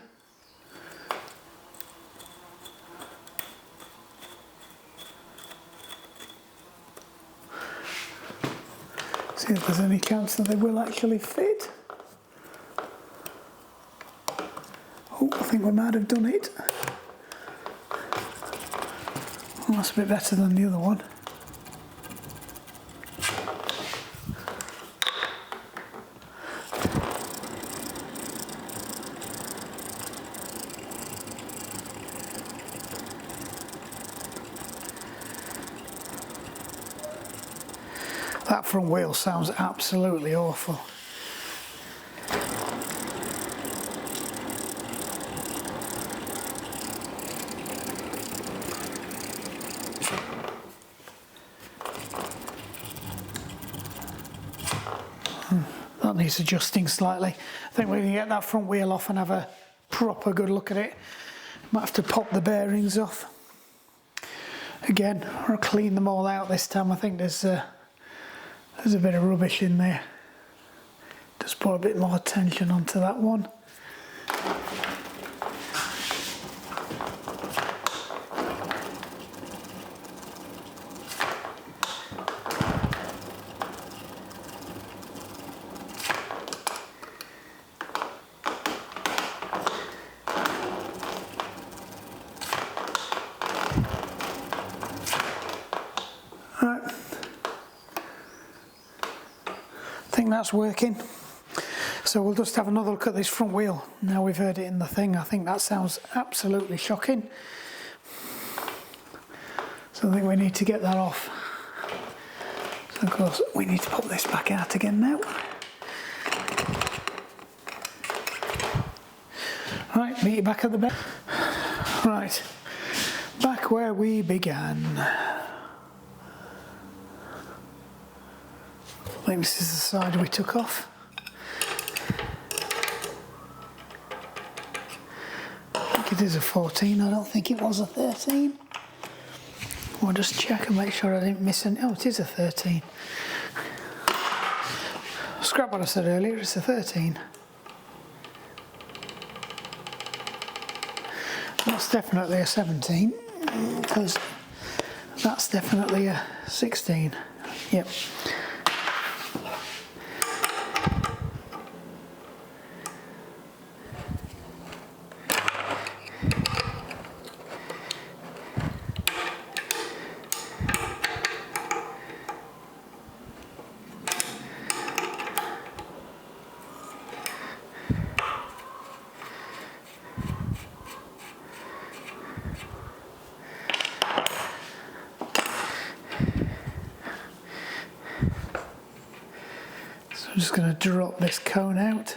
See if there's any chance that they will actually fit. Oh, I think we might have done it. Well, that's a bit better than the other one. That front wheel sounds absolutely awful. That needs adjusting slightly. I think we can get that front wheel off and have a proper good look at it. Might have to pop the bearings off. Again, I'll clean them all out this time. I think there's a bit of rubbish in there. Just put a bit more attention onto that one. I think that's working. So we'll just have another look at this front wheel. Now we've heard it in the thing, I think that sounds absolutely shocking. So I think we need to get that off. So of course we need to pop this back out again now. Right, meet you back at the bed. Right, back where we began. I think this is the side we took off. I think it is a 14, I don't think it was a 13. I'll just check and make sure I didn't miss any. Oh, it is a 13. Scrap what I said earlier, it's a 13. That's definitely a 17 because that's definitely a 16. Yep. I'm just going to drop this cone out.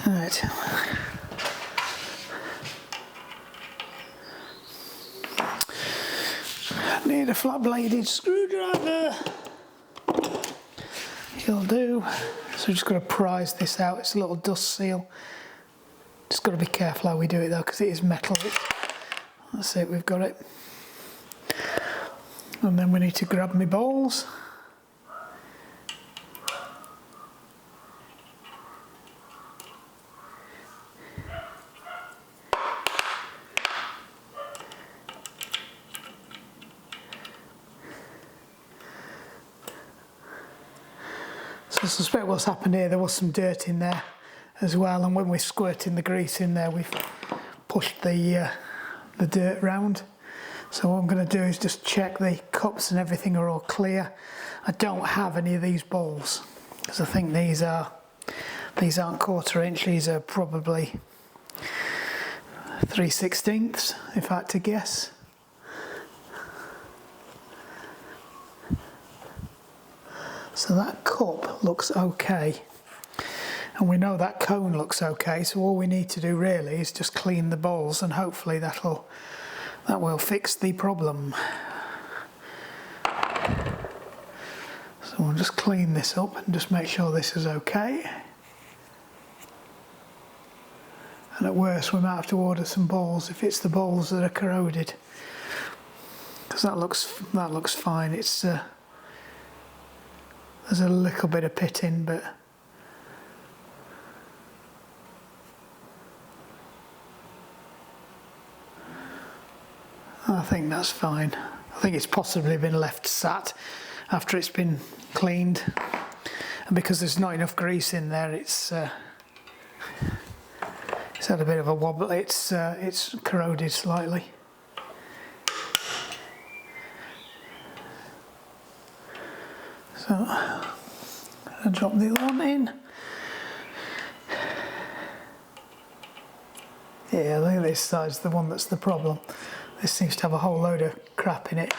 Right. Need a flat-bladed screwdriver. You'll do. So we've just got to prise this out. It's a little dust seal. Just got to be careful how we do it though, because it is metal. That's it, we've got it. And then we need to grab my balls. So I suspect what's happened here, there was some dirt in there as well, and when we're squirting the grease in there, we've pushed the dirt round. So what I'm going to do is just check the cups and everything are all clear. I don't have any of these balls because I think these aren't 1/4 inch. These are probably 3/16 if I had to guess. So that cup looks okay. And we know that cone looks okay, so all we need to do really is just clean the balls, and hopefully that will fix the problem. So we'll just clean this up and just make sure this is okay. And at worst we might have to order some balls if it's the balls that are corroded. Because that looks fine. It's there's a little bit of pitting, but I think that's fine. I think it's possibly been left sat after it's been cleaned, and because there's not enough grease in there, it's had a bit of a wobble. It's corroded slightly. So I'll drop the other one in. Yeah, I think this side's the one that's the problem. This seems to have a whole load of crap in it.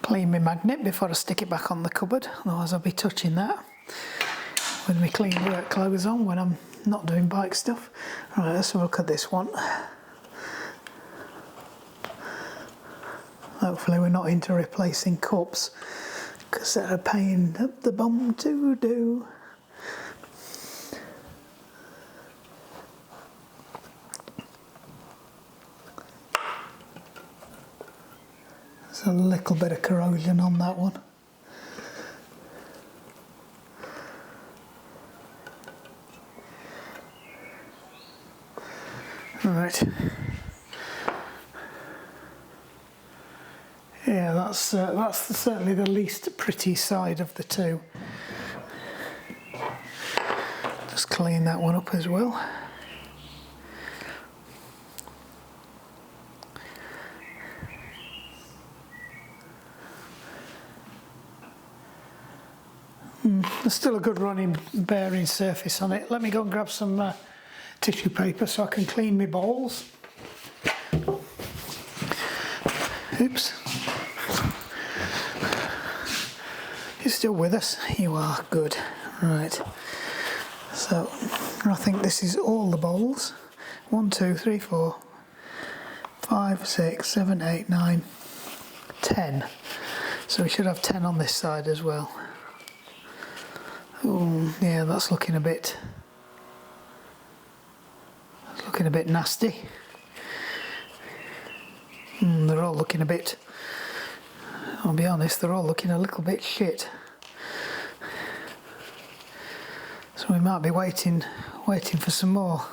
Clean my magnet before I stick it back on the cupboard, otherwise I'll be touching that with my clean work clothes on when I'm not doing bike stuff. Right, let's have a look at this one. Hopefully we're not into replacing cups, because they're a pain up the bum to do. There's a little bit of corrosion on that one. Right. Yeah, that's certainly the least pretty side of the two. Just clean that one up as well. There's still a good running bearing surface on it. Let me go and grab some tissue paper so I can clean my balls. Oops. You're still with us? You are, good. Right. So I think this is all the bowls. 1, 2, 3, 4, 5, 6, 7, 8, 9, 10. So we should have 10 on this side as well. Oh, yeah, that's looking a bit nasty. They're all looking a bit, I'll be honest, they're all looking a little bit shit. So we might be waiting for some more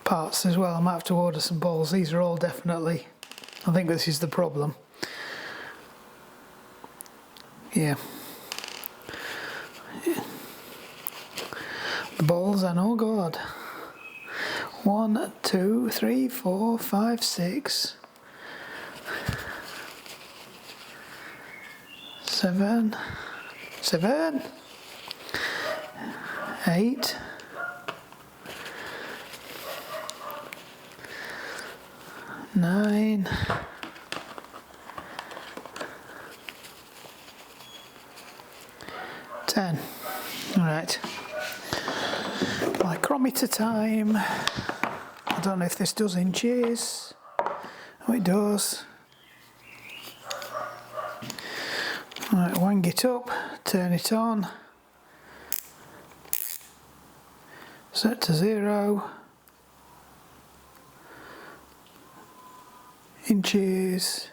parts as well. I might have to order some balls. These are all definitely, I think this is the problem. Yeah. The balls, and oh god. 1, 2, 3, 4, 5, 6, 7, 8, 9, 10. Right. Micrometer time. I don't know if this does inches. Oh, it does. Right, wang it up, turn it on, set to 0, inches,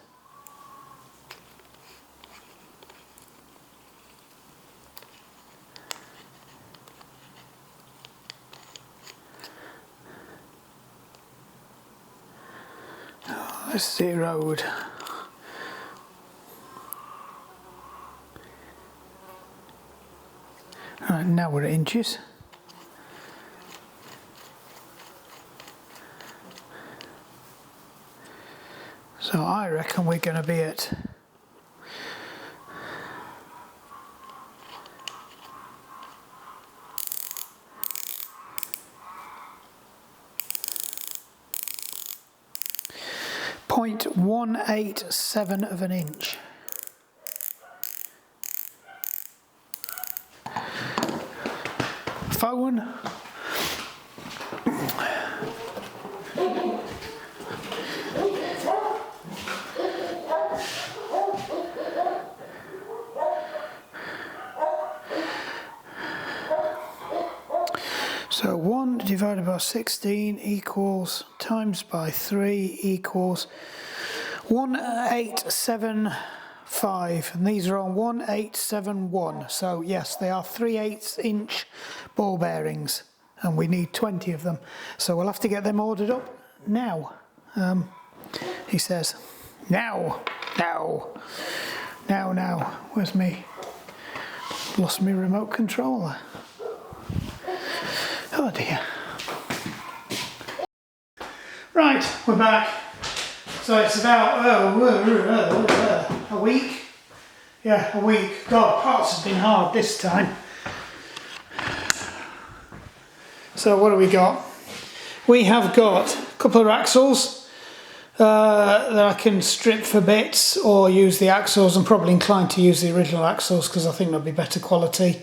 it's zeroed. Right, now we're at inches. So I reckon we're going to be at .187 of an inch. Phone. So 1 divided by 16 equals, times by 3 equals 1875, and these are on 1871. So yes, they are 3/8 inch ball bearings, and we need 20 of them. So we'll have to get them ordered up now. He says, now. Where's me? Lost my remote controller. Oh dear. Right, we're back. So it's about a week. Yeah, a week. God, parts have been hard this time. So what have we got? We have got a couple of axles that I can strip for bits or use the axles. I'm probably inclined to use the original axles because I think they'll be better quality.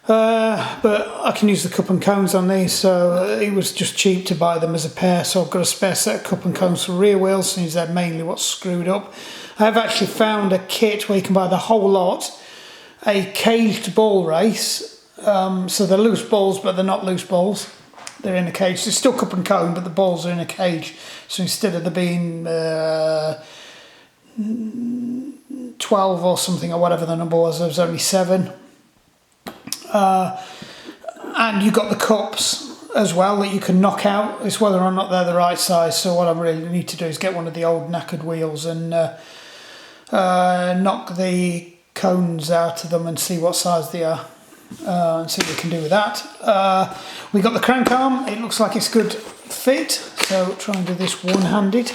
But I can use the cup and cones on these, so it was just cheap to buy them as a pair. So I've got a spare set of cup and cones for rear wheels, since they're mainly what's screwed up. I've actually found a kit where you can buy the whole lot, a caged ball race. So they're loose balls, but they're not loose balls. They're in a cage. They're still cup and cone, but the balls are in a cage. So instead of there being 12 or something, or whatever the number was, there was only 7. And you've got the cups as well that you can knock out. It's whether or not they're the right size. So what I really need to do is get one of the old knackered wheels and knock the cones out of them and see what size they are, and see what we can do with that. We got the crank arm. It looks like it's good fit, so try and do this one-handed.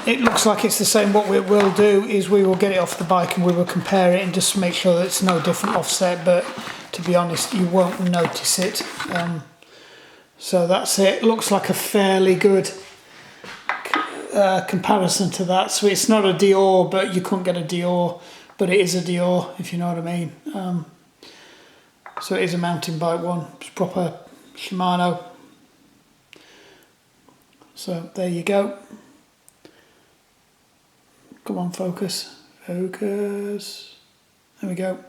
It looks like it's the same. What we will do is we will get it off the bike and we will compare it and just make sure that it's no different offset, but to be honest you won't notice it. So that's it. Looks like a fairly good comparison to that. So it's not a Dior, but you couldn't get a Dior, but it is a Dior, if you know what I mean. So it is a mountain bike one, it's proper Shimano. So there you go. Come on, focus, focus. There we go.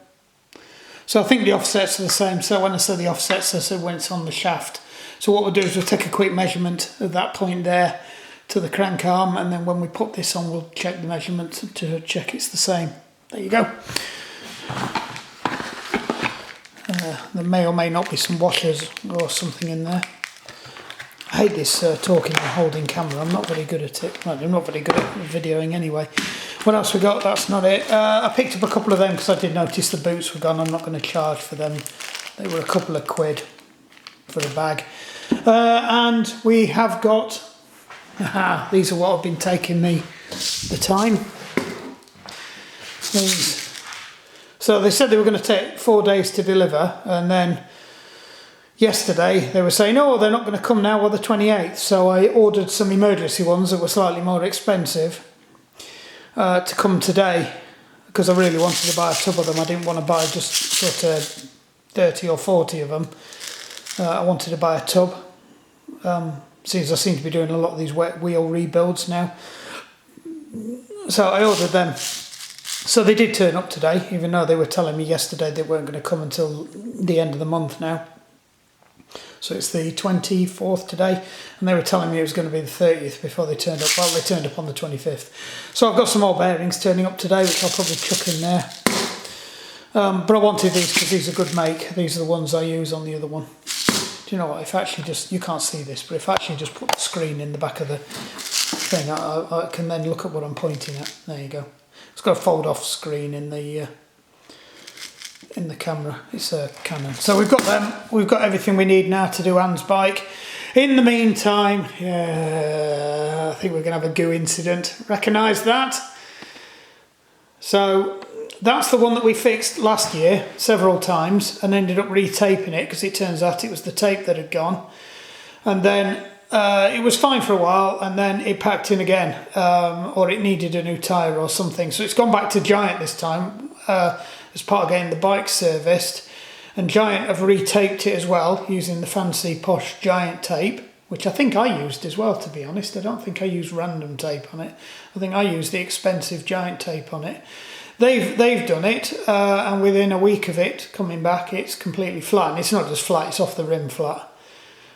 So I think the offsets are the same. So when I say the offsets, I said when it's on the shaft. So what we'll do is we'll take a quick measurement of that point there to the crank arm, and then when we put this on, we'll check the measurement to check it's the same. There you go. There may or may not be some washers or something in there. I hate this talking and holding camera. I'm not very good at it. Well, I'm not very good at videoing anyway. What else we got? That's not it. I picked up a couple of them because I did notice the boots were gone. I'm not going to charge for them. They were a couple of quid for a bag. And we have got... these are what have been taking me the time. These. So they said they were going to take 4 days to deliver, and then yesterday they were saying, oh, they're not going to come now on the 28th. So I ordered some emergency ones that were slightly more expensive to come today, because I really wanted to buy a tub of them. I didn't want to buy just sort of 30 or 40 of them. I wanted to buy a tub, since I seem to be doing a lot of these wet wheel rebuilds now. So I ordered them. So they did turn up today, even though they were telling me yesterday they weren't going to come until the end of the month now. So it's the 24th today, and they were telling me it was going to be the 30th before they turned up. Well, they turned up on the 25th. So I've got some more bearings turning up today, which I'll probably chuck in there. But I wanted these because these are good make. These are the ones I use on the other one. Do you know what? If I actually just, you can't see this, but if I actually just put the screen in the back of the thing, I can then look at what I'm pointing at. There you go. It's got a fold-off screen in the camera. It's a Canon. So we've got them. We've got everything we need now to do Anne's bike. In the meantime, I think we're going to have a goo incident. Recognise that? So that's the one that we fixed last year several times and ended up retaping it because it turns out it was the tape that had gone. And then it was fine for a while, and then it packed in again, or it needed a new tyre or something. So it's gone back to Giant this time as part of getting the bike serviced. And Giant have retaped it as well using the fancy posh Giant tape, which I think I used as well, to be honest. I don't think I used random tape on it. I think I used the expensive Giant tape on it. They've done it, and within a week of it coming back, it's completely flat. And it's not just flat, it's off the rim flat.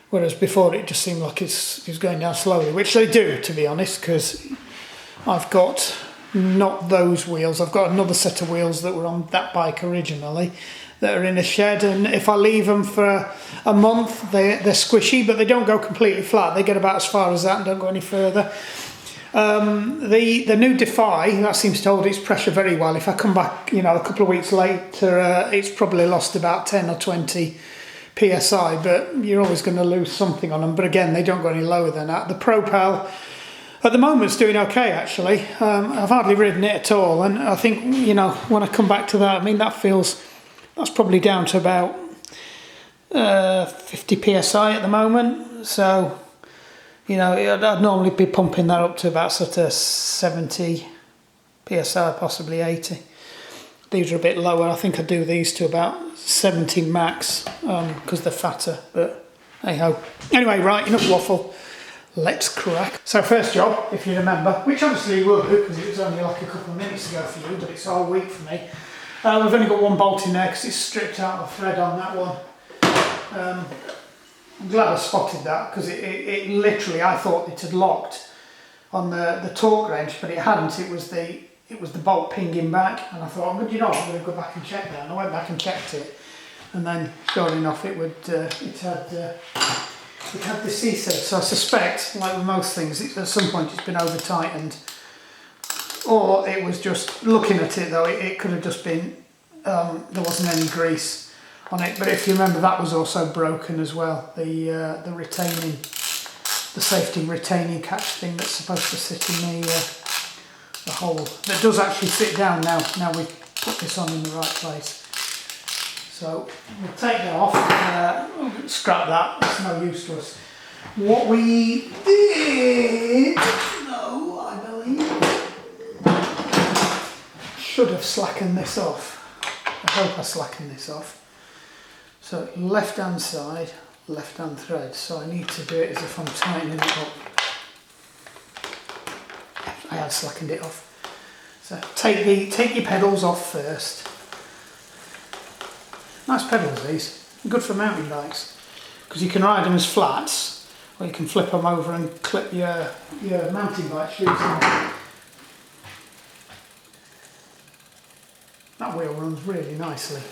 Whereas before it just seemed like it's going down slowly, which they do, to be honest, because I've got not those wheels. I've got another set of wheels that were on that bike originally that are in a shed, and if I leave them for a month, they're squishy, but they don't go completely flat. They get about as far as that and don't go any further. The new Defy, that seems to hold its pressure very well. If I come back, a couple of weeks later, it's probably lost about 10 or 20 PSI, but you're always going to lose something on them. But again, they don't go any lower than that. The Propel at the moment is doing okay, actually. I've hardly ridden it at all, and I think when I come back to that, that's probably down to about 50 PSI at the moment. So I'd normally be pumping that up to about sort of 70 PSI, possibly 80. These are a bit lower. I think I do these to about 70 max because they're fatter, but hey ho. Anyway, right, enough waffle. Let's crack. So first job, if you remember, which obviously you will do because it was only like a couple of minutes ago for you, but it's a whole week for me. We've only got one bolt in there because it's stripped out the thread on that one. I'm glad I spotted that because it literally, I thought it had locked on the torque wrench, but it hadn't. It was the bolt pinging back, and I thought, I'm going to go back and check that. And I went back and checked it, and then sure enough, it had the C-set. So I suspect, like with most things, at some point it's been over tightened, or it was just looking at it though. It could have just been there wasn't any grease on it. But if you remember, that was also broken as well. The safety retaining catch thing that's supposed to sit in the hole, that does actually sit down now we put this on in the right place. So we'll take that off, scrap that, it's no use to us. What we did, I believe, should have slackened this off. I hope I slackened this off. So left hand side, left hand thread. So I need to do it as if I'm tightening it up. I had slackened it off. So take your pedals off first. Nice pedals these, good for mountain bikes, because you can ride them as flats, or you can flip them over and clip your mountain bike shoes in. That wheel runs really nicely.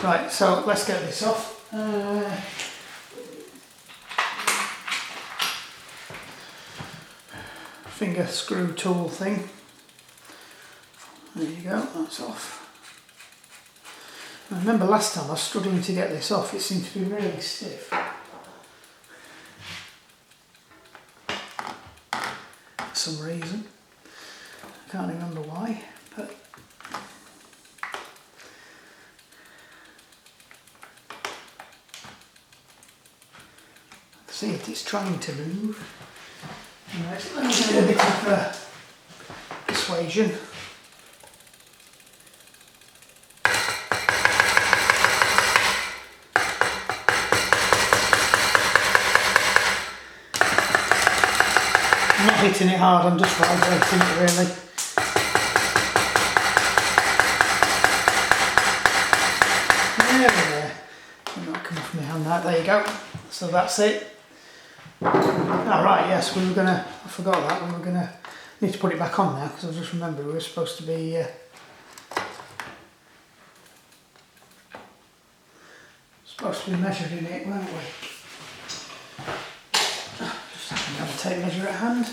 Right, so let's get this off. Finger screw tool thing. There you go, that's off. I remember last time I was struggling to get this off, it seemed to be really stiff. For some reason. I can't remember why, but see it, it's trying to move. Right, let me do a bit of persuasion. I'm not hitting it hard, I'm just vibrating it really. There. Will not come off my hand now, there you go. So that's it. Alright, yes, we were gonna, I forgot that, we were gonna, need to put it back on now, because I just remembered we were supposed to be measuring it, weren't we? Just have a tape measure at hand.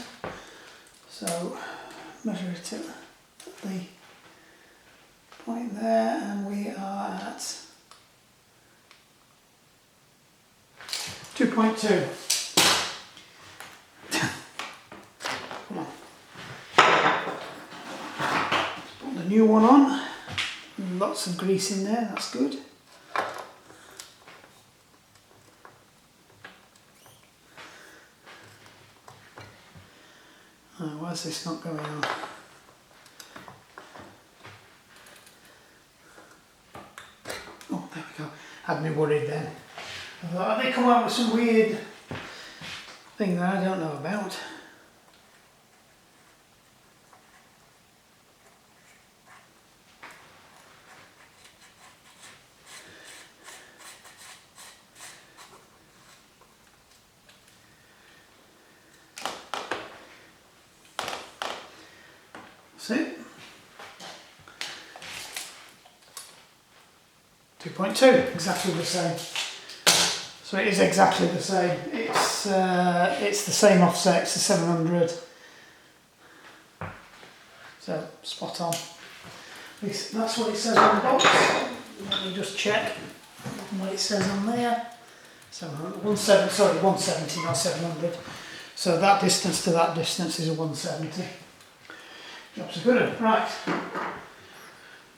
So measure it at the point there, and we are at 2.2. Come on. Let's put the new one on. Lots of grease in there, that's good. Oh, why is this not going on? Oh, there we go. Had me worried then. I thought, have they come out with some weird thing that I don't know about? That's it. 2.2, exactly the same. So it is exactly the same. It's the same offset, it's the 700. So spot on. That's what it says on the box. Let me just check what it says on there. 170, not 700. So that distance to that distance is a 170. Job's a good one. Right.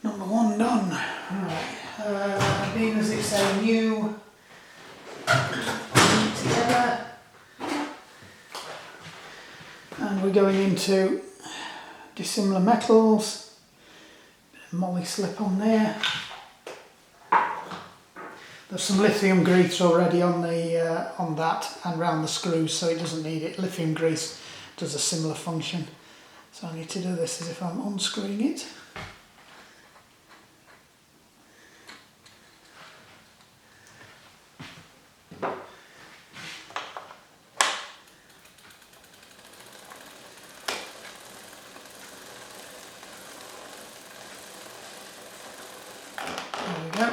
Number one done. Right. Being as it's a new together, and we're going into dissimilar metals. Bit of moly slip on there. There's some lithium grease already on the on that and round the screws, so it doesn't need it. Lithium grease does a similar function. So I need to do this as if I'm unscrewing it. There we go.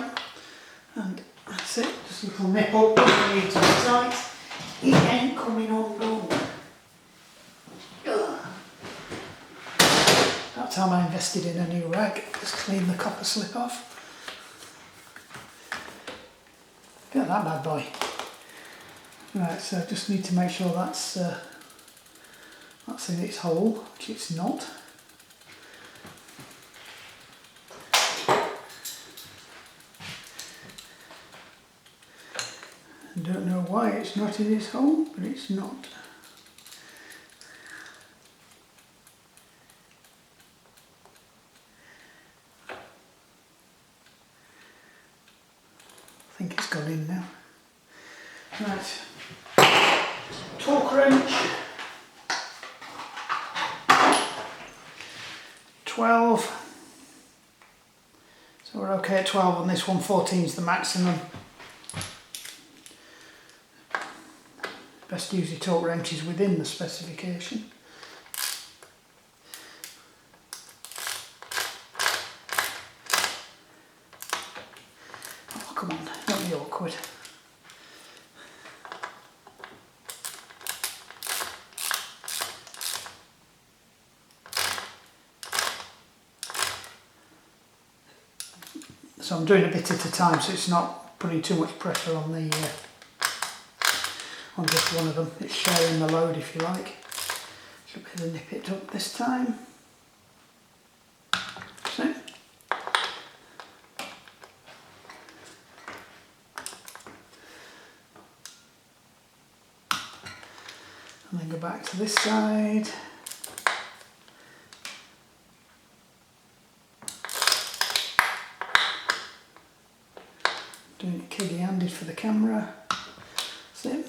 And that's it. Just a little nipple. Doesn't need to be tight. It ain't coming undone. That time I invested in a new rag. Just clean the copper slip off. Look at that bad boy. Right, so just need to make sure that's in its hole, which it's not. I don't know why it's not in its hole, but it's not. I think it's gone in Right, torque wrench, 12, so we're okay at 12 on this one, 14 is the maximum. Best to use your torque wrenches within the specification. Oh, come on, don't be awkward. So I'm doing a bit at a time, so it's not putting too much pressure on the on just one of them. It's sharing the load, if you like. Should be able to nip it up this time. So. And then go back to this side. Doing it kiddy-handed for the camera. That's it.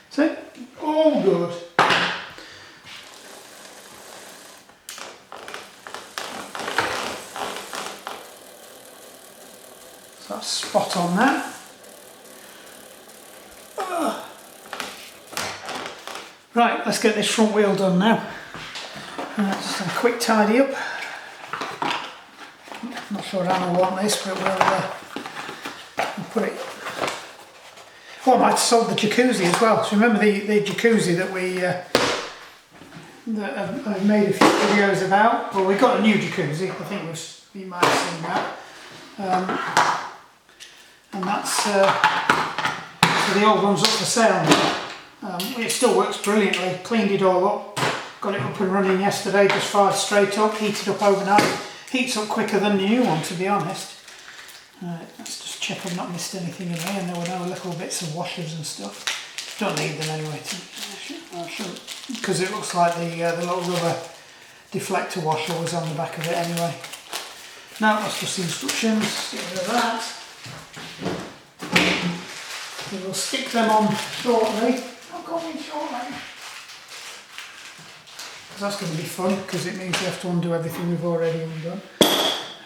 That's it. All good. So that's spot on that. Right, let's get this front wheel done now. Just a quick tidy up. Not sure how I want this, but we'll put it. Oh, I might have sold the jacuzzi as well. So remember the jacuzzi that I've made a few videos about. Well, we've got a new jacuzzi. I think you might have seen that. And that's so the old one's up for sale now. It still works brilliantly. Cleaned it all up. Got it up and running yesterday, just fired straight up, heated up overnight. Heats up quicker than the new one, to be honest. Let's just check I've not missed anything in here, and there were no little bits of washers and stuff. Don't need them anyway, because it looks like the little rubber deflector washer was on the back of it anyway. Now that's just the instructions, get rid of that. We will stick them on shortly. I'll go in shortly. That's going to be fun because it means we have to undo everything we've already undone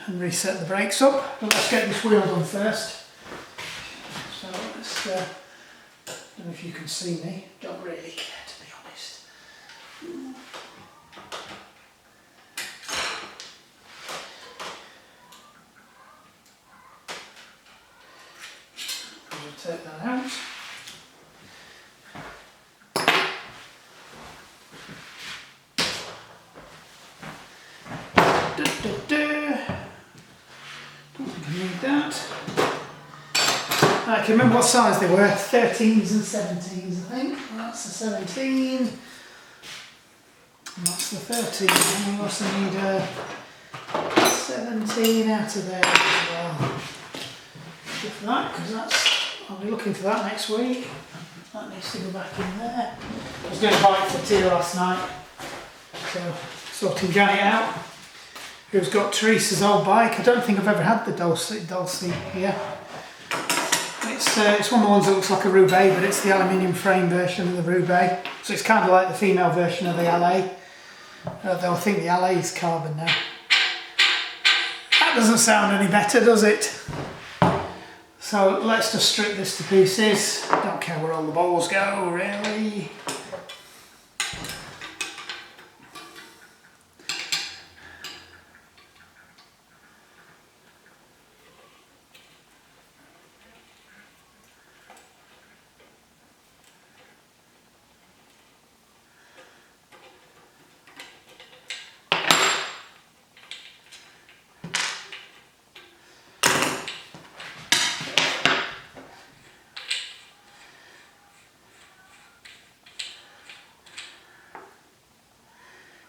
and reset the brakes up. But let's get this wheel done first. So let's, I don't know if you can see me, don't really care to be honest. We'll take that out. Don't think I need that. I can remember what size they were, 13s and 17s I think. Well, that's the 17 and that's the 13. And we also need a 17 out of there as well. Just for that, because I'll be looking for that next week. That needs to go back in there. I was doing a bike for Tia last night, so sorting Janet out, who's got Teresa's old bike. I don't think I've ever had the Dulce here. It's one of the ones that looks like a rebuld, but it's the aluminium frame version of the rebuld. So it's kind of like the female version of the LA. Though I think the LA is carbon now. That doesn't sound any better, does it? So let's just strip this to pieces. Don't care where all the balls go, really.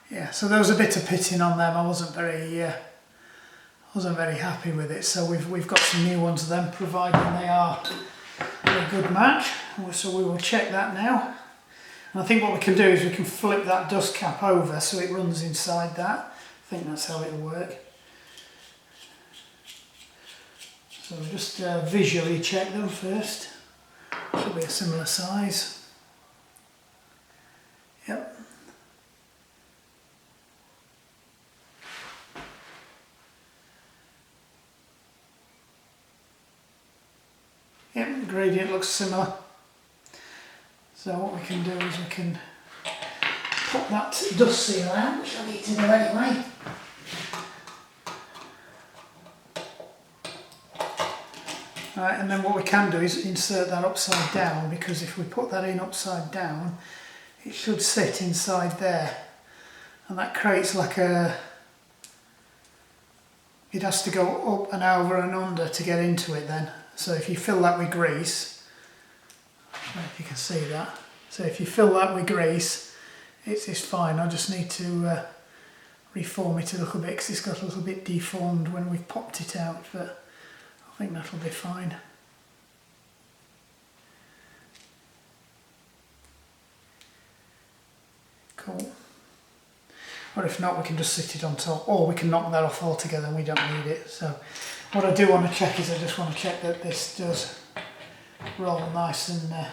Yeah, so there was a bit of pitting on them. I wasn't very happy with it. So we've got some new ones of them, providing they are a good match. So we will check that now. And I think what we can do is we can flip that dust cap over so it runs inside that. think that's how it'll work. So we'll just visually check them first. Should be a similar size. Yep. Yep, the gradient looks similar. So what we can do is we can put that dust seal out, which I need to do anyway. Right, and then what we can do is insert that upside down, because if we put that in upside down, it should sit inside there. And that creates like a... It has to go up and over and under to get into it then. So if you fill that with grease, I don't know if you can see that. So if you fill that with grease, it's fine. I just need to reform it a little bit because it's got a little bit deformed when we've popped it out, but I think that'll be fine. Cool. Or if not, we can just sit it on top, or we can knock that off altogether and we don't need it. So what I do want to check is I just want to check that this does roll nice and of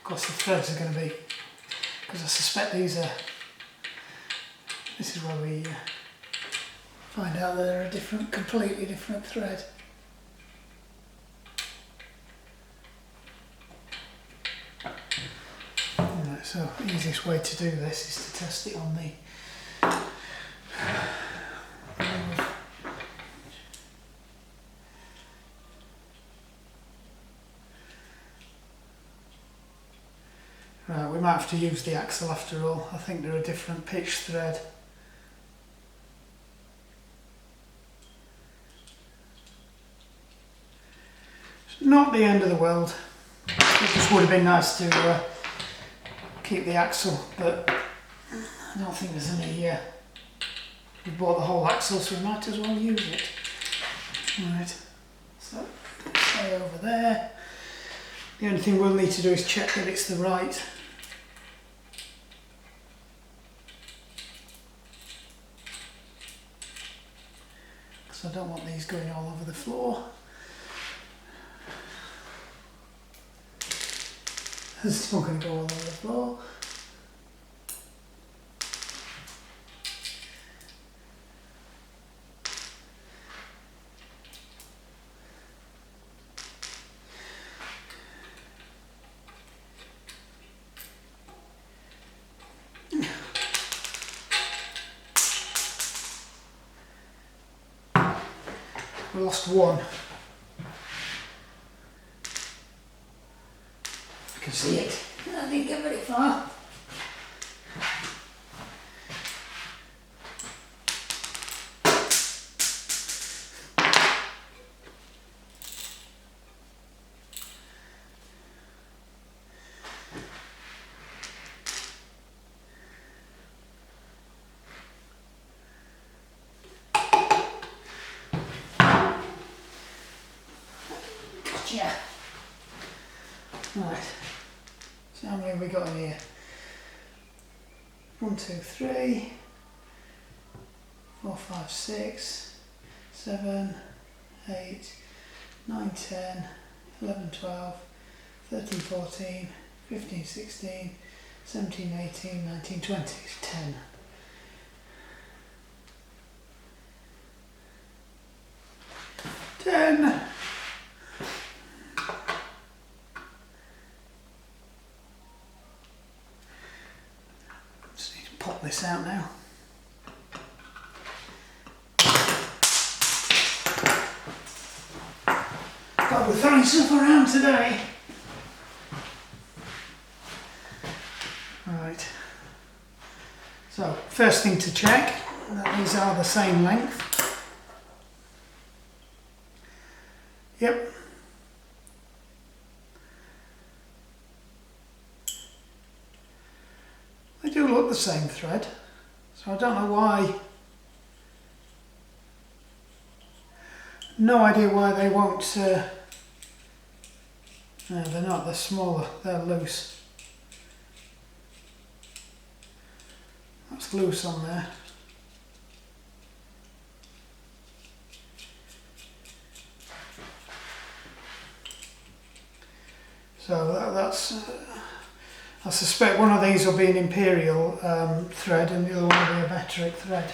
course the threads are going to be, because I suspect these are, this is where we find out that they're a different, completely different thread. Right, so the easiest way to do this is to test it on the Right, we might have to use the axle after all. I think they're a different pitch thread. It's not the end of the world. It just would have been nice to keep the axle, but I don't think there's any... we bought the whole axle, so we might as well use it. Right, so stay over there. The only thing we'll need to do is check that it's the right. Because I don't want these going all over the floor. It's not going to go all over the floor. We lost one. I can see it. I didn't get very far. Yeah. Right. So how many have we got in here? 1, 2, 3, 4, 5, 6, 7, 8, 9, 10, 11, 12, 13, 14, 15, 16, 17, 18, 19, 20. It's 10. Pop this out now. God, we're throwing stuff around today. Right. So, first thing to check, that these are the same length. Yep. They do look the same thread, so I don't know why. No idea why they won't. No, they're not. They're smaller. They're loose. That's loose on there. So that's, I suspect one of these will be an imperial thread and the other one will be a metric thread,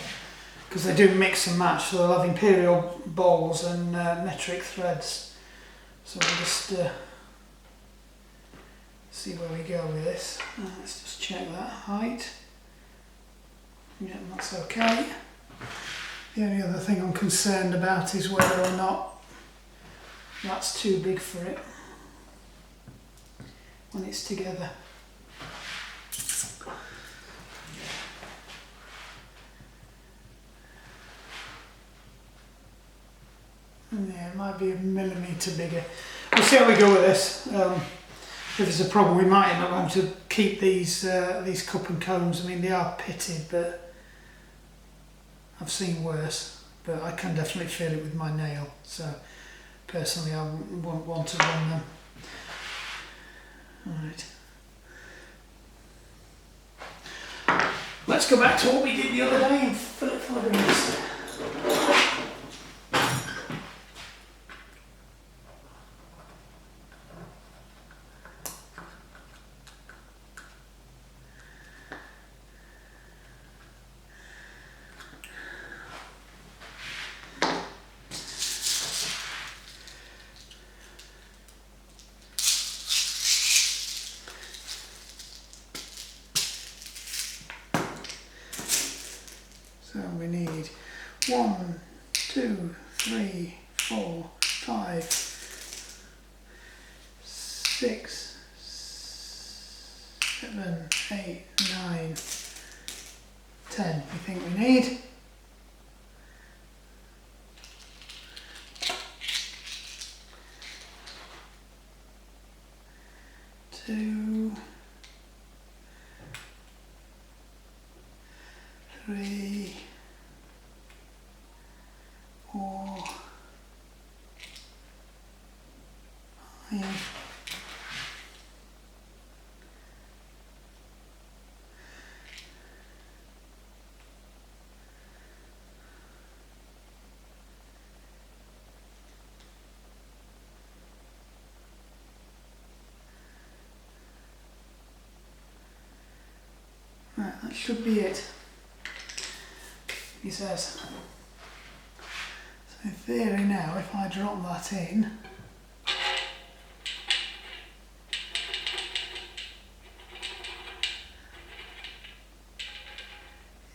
because they do mix and match, so they'll have imperial balls and metric threads. So we'll just see where we go with this. Let's just check that height. Yeah, that's okay. The only other thing I'm concerned about is whether or not that's too big for it when it's together. Yeah, it might be a millimetre bigger. We'll see how we go with this. If there's a problem, we might end up having to keep these cup and cones. I mean, they are pitted, but I've seen worse. But I can definitely feel it with my nail. So personally, I wouldn't want to run them. Alright. Let's go back to what we did the other day and fill it full of grease. So we need 1, 2, 3, 4, 5, 6, 7, 8, 9, 10 we think we need. Two, 3, 4, 5, 6. Right, that should be it, he says. So in theory now, if I drop that in,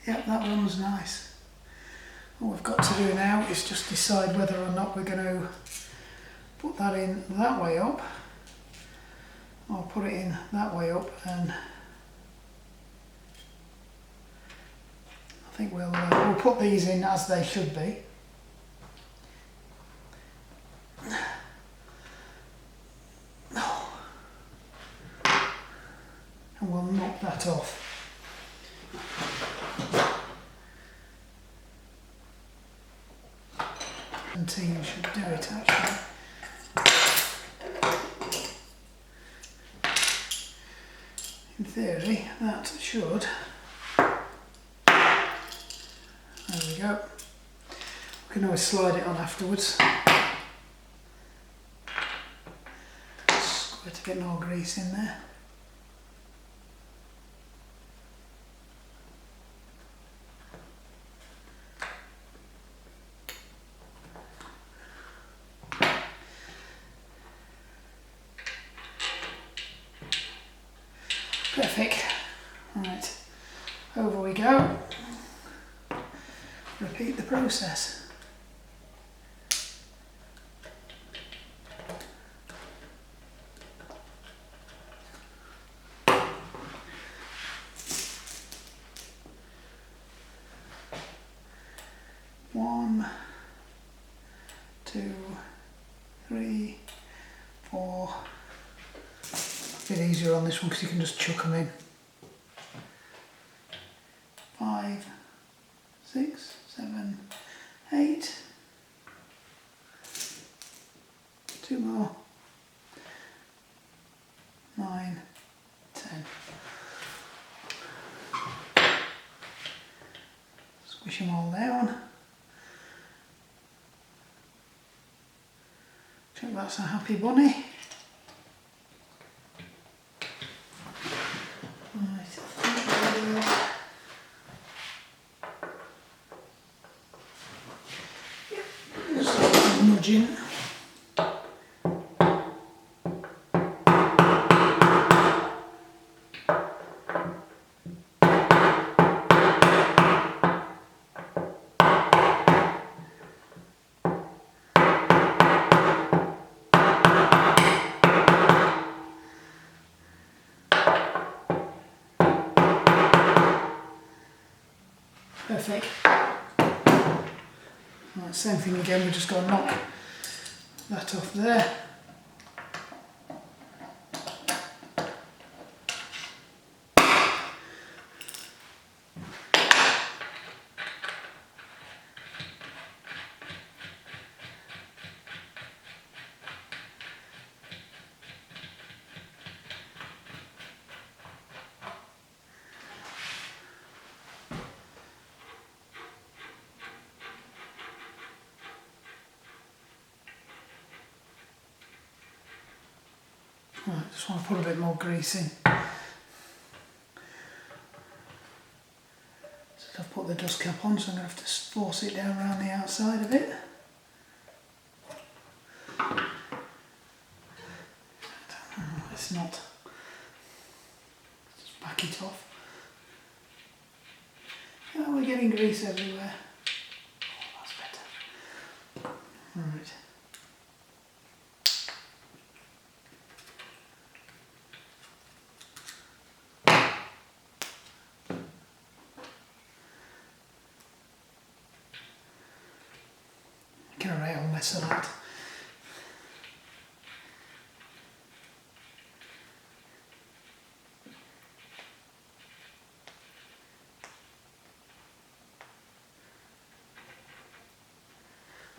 yep, that runs nice. All we've got to do now is just decide whether or not we're going to put that in that way up, or put it in that way up, and I think we'll put these in as they should be. And we'll knock that off. And team should do it actually. In theory, that should. There we go. We can always slide it on afterwards. Squirt a bit more grease in there. Perfect. Right, over we go. Repeat the process. One, 2, 3, 4. A bit easier on this one because you can just chuck them in. 5, 6, 7, 8. 2 more. 9, 10. Squish them all down. I think that's a happy bunny. Right, I think we will just nudging. Perfect. Right, same thing again, we're just going to knock that off there. Right, just want to put a bit more grease in. So I've put the dust cap on, so I'm going to have to force it down around the outside of it. It's not. Just back it off. Oh, we're getting grease everywhere. Oh, that's better. Right. Get a real mess of that.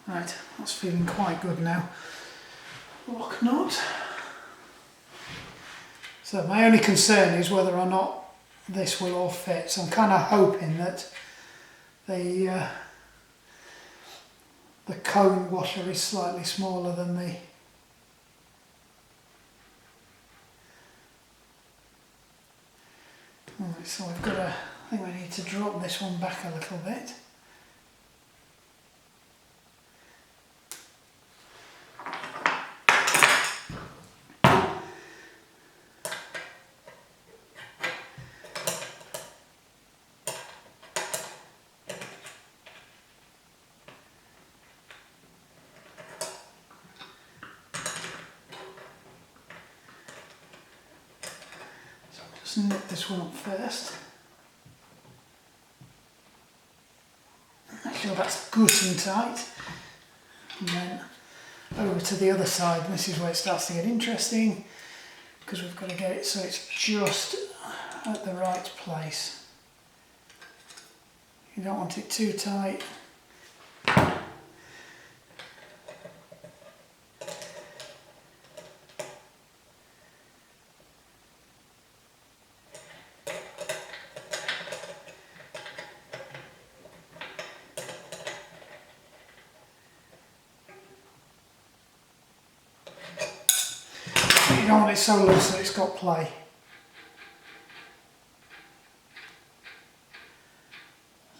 Right, that's feeling quite good now. Lock knot. So my only concern is whether or not this will all fit. So I'm kind of hoping that the cone washer is slightly smaller than the right, so we've got to, I think we need to drop this one back a little bit. Just nip this one up first. Make sure that's good and tight. And then over to the other side, and this is where it starts to get interesting, because we've got to get it so it's just at the right place. You don't want it too tight. You don't want it so loose that it's got play.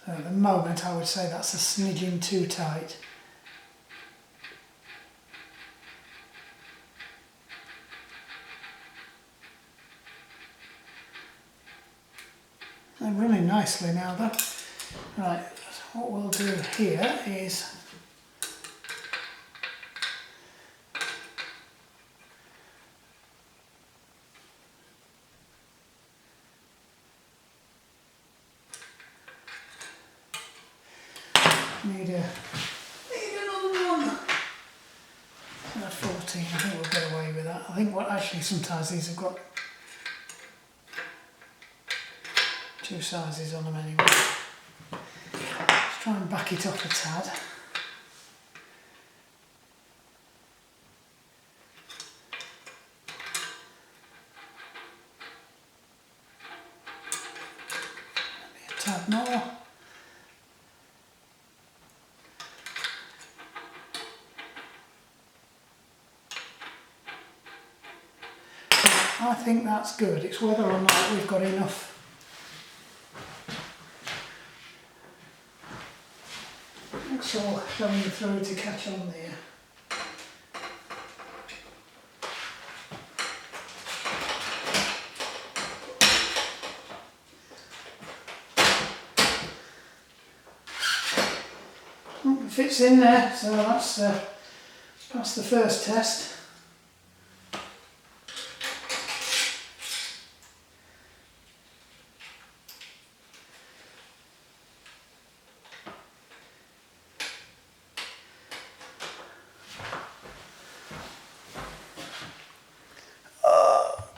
So at the moment I would say that's a smidgen too tight. They're running nicely now though. Right, so what we'll do here is need another one. 14, I think we'll get away with that. I think actually sometimes these have got two sizes on them anyway. Let's try and back it up a tad. Maybe a tad more. I think that's good. It's whether or not we've got enough actual going through to catch on there. Well, it fits in there, so that's passed the first test.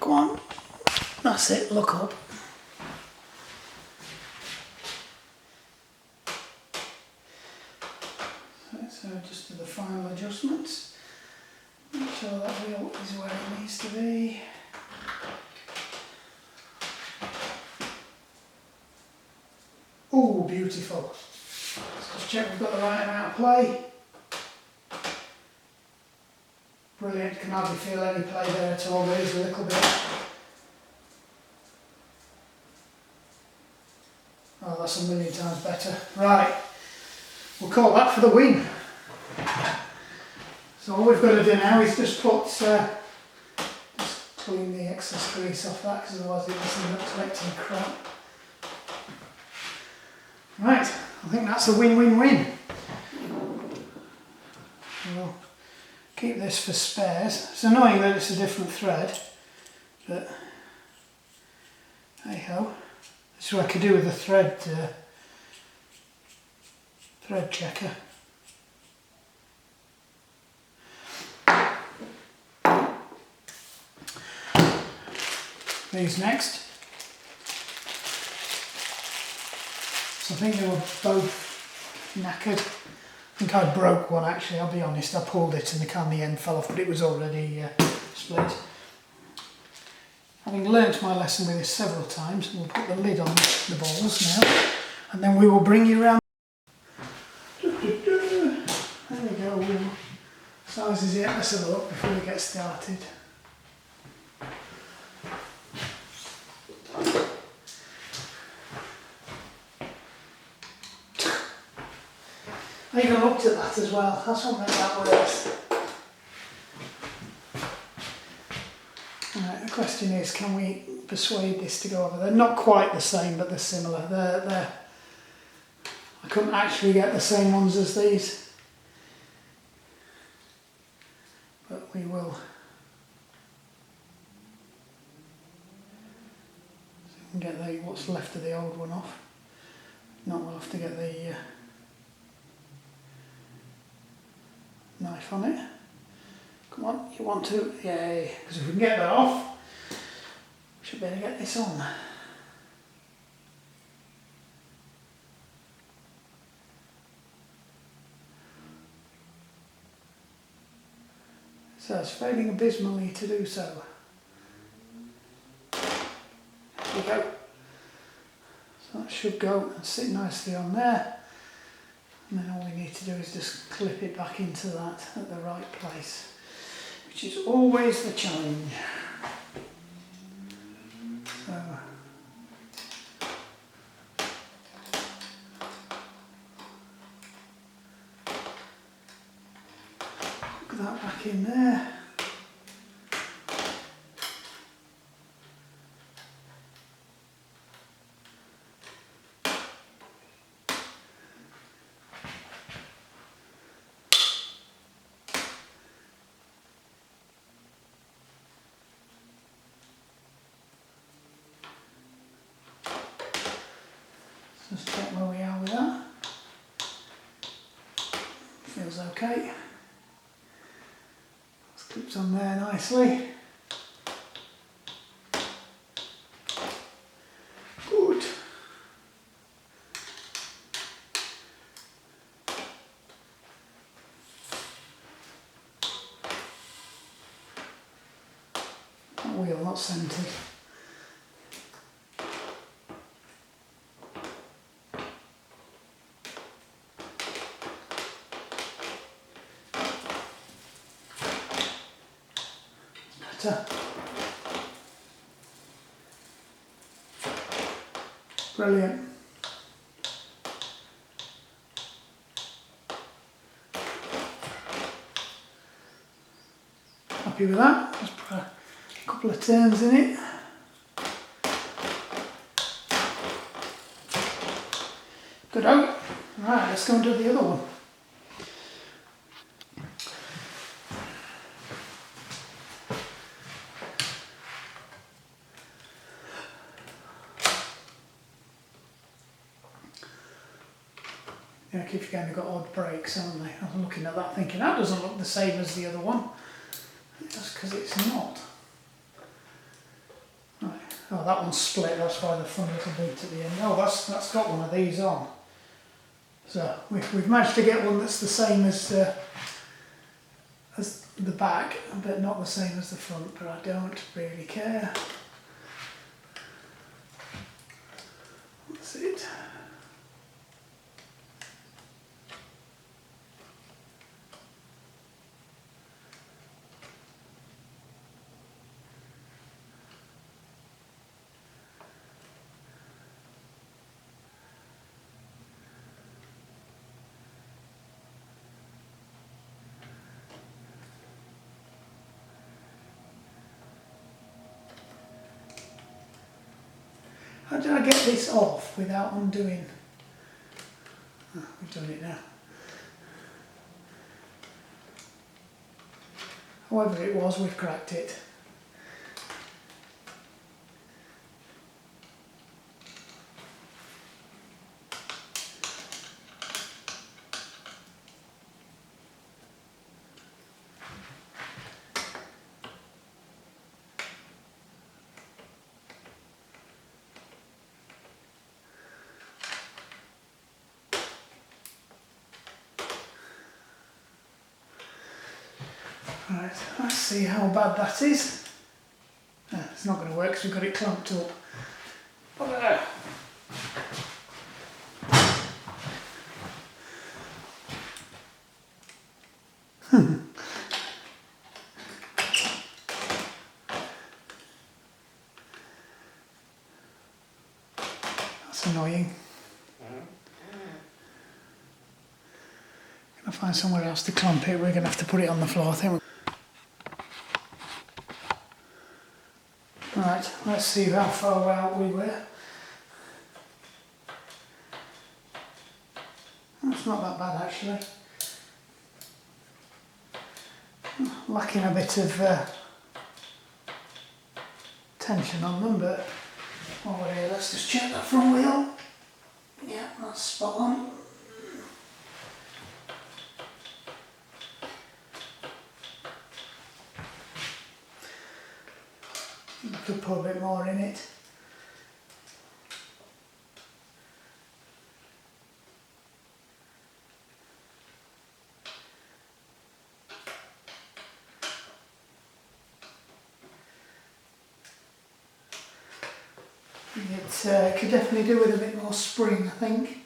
Go on, that's it, look up. So just do the final adjustments. Make sure that wheel is where it needs to be. Oh, beautiful. Let's just check we've got the right amount of play. Brilliant, can hardly feel any play there at all, there is a little bit. Oh, that's a million times better. Right, we'll call that for the win. So all we've got to do now is just put, just clean the excess grease off that, because otherwise it will end up collecting crap. Right, I think that's a win-win-win. We'll keep this for spares. It's annoying that it's a different thread, but hey ho. That's what I could do with a thread checker. These next. So I think they were both knackered. I think I broke one actually, I'll be honest. I pulled it and the end fell off, but it was already split. Having learnt my lesson with this several times, we'll put the lid on the balls now, and then we will bring you around. There we go. Size is it? Let's have a look before we get started. I even looked at that as well. That's what made that worse. Right, the question is, can we persuade this to go over? They're not quite the same, but they're similar. I couldn't actually get the same ones as these, but we will. So we can get what's left of the old one off. No, we'll have to get the knife on it. Come on, you want to? Yay, because if we can get that off, we should be able to get this on. So it's failing abysmally to do so. There we go. So that should go and sit nicely on there. And then all we need to do is just clip it back into that at the right place, which is always the challenge. So, put that back in there. Just check where we are with that. Feels okay. This clips on there nicely. Good. That wheel not centred. brilliant. Happy with that. Just put a couple of turns in it. Good out. Right, let's go and do the other one. Yeah, you've kind of got odd breaks, haven't they? I'm looking at that thinking that doesn't look the same as the other one. That's because it's not. Right. Oh, that one's split, that's why the front little beat at the end. Oh, that's got one of these on. So we've managed to get one that's the same as the back, but not the same as the front, but I don't really care. That's it. How did I get this off without undoing? Oh, we've done it now. However it was, we've cracked it. Right, let's see how bad that is. It's not going to work because we've got it clamped up. That's annoying. Gonna find somewhere else to clamp it. We're gonna have to put it on the floor, I think. Right, let's see how far out we were. That's not that bad actually. Lacking a bit of tension on them, but while we're here, let's just check that front wheel. Yeah, that's spot on. I could put a bit more in it. It could definitely do with a bit more spring, I think.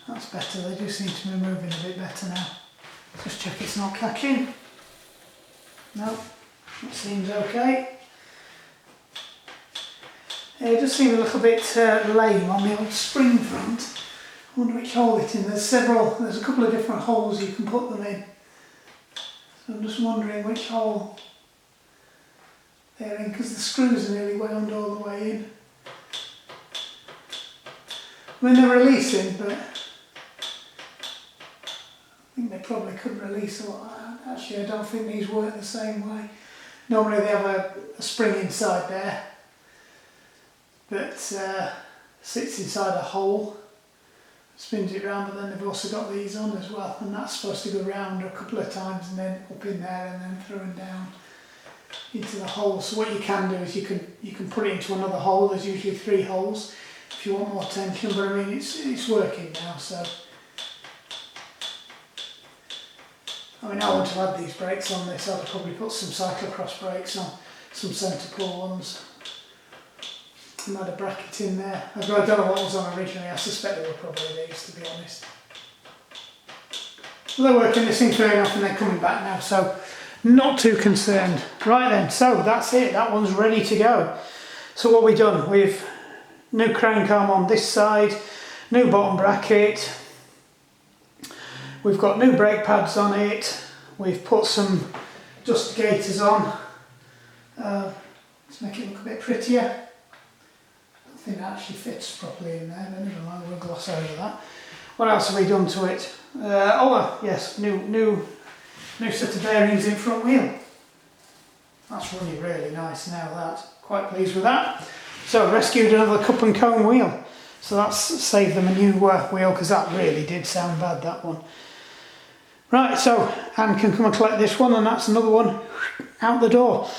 That's better, they do seem to be moving a bit better now. Just check it's not catching. No, it seems okay. It does seem a little bit lame on the old spring front. I wonder which hole it's in. There's a couple of different holes you can put them in. So I'm just wondering which hole they're in, because the screws are nearly wound all the way in. I mean, they're releasing, but I think they probably could release a lot. Actually, I don't think these work the same way. Normally they have a spring inside there that sits inside a hole, spins it round, but then they've also got these on as well, and that's supposed to go round a couple of times and then up in there and then through and down into the hole. So what you can do is you can put it into another hole. There's usually 3 holes if you want more tension, but I mean it's working now. So I mean, I want to add these brakes on this. I'd probably put some cyclocross brakes on, some centre pull ones. And add a bracket in there. I don't know what was on originally. I suspect they were probably these, to be honest. they're working, this thing's fair enough and they're coming back now, so not too concerned. Right then, so that's it, that one's ready to go. So what we've done, we've new crank arm on this side, new bottom bracket, we've got new brake pads on it, we've put some dust gaiters on to make it look a bit prettier. I don't think that actually fits properly in there, but never mind, we'll gloss over that. What else have we done to it? Yes, new set of bearings in front wheel. That's running really nice now, that. Quite pleased with that. So rescued another cup and cone wheel. So that's saved them a new wheel, because that really did sound bad, that one. Right, so Anne can come and collect this one, and that's another one out the door.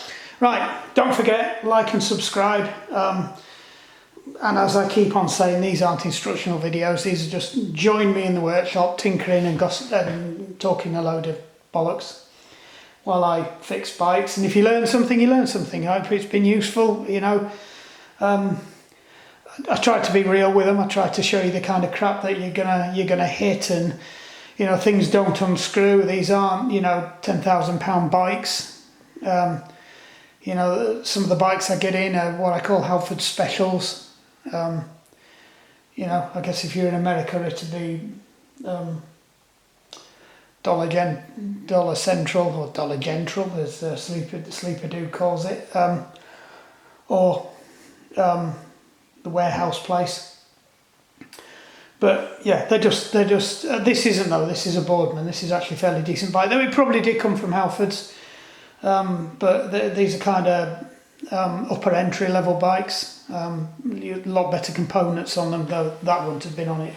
Right, don't forget, like and subscribe. And as I keep on saying, these aren't instructional videos, these are just join me in the workshop, tinkering and gossip and talking a load of bollocks while I fix bikes. And if you learn something, you learn something. I hope it's been useful, you know. I try to be real with them. I try to show you the kind of crap that you're gonna hit, and you know, things don't unscrew. These aren't, you know, £10,000 bikes. You know, some of the bikes I get in are what I call Halford specials. You know, I guess if you're in America, it'd be Dollar Central or Dollar Gentral, as Sleeper Dude calls it, or the warehouse place. But yeah, they're just. This isn't though. This is a Boardman. This is actually a fairly decent bike. Though it probably did come from Halfords, but these are kind of upper entry level bikes. A lot better components on them, though that wouldn't have been on it.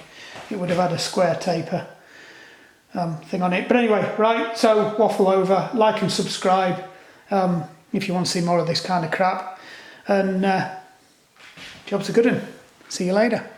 It would have had a square taper thing on it. But anyway, right, so waffle over, like and subscribe if you want to see more of this kind of crap. And job's a good one. See you later.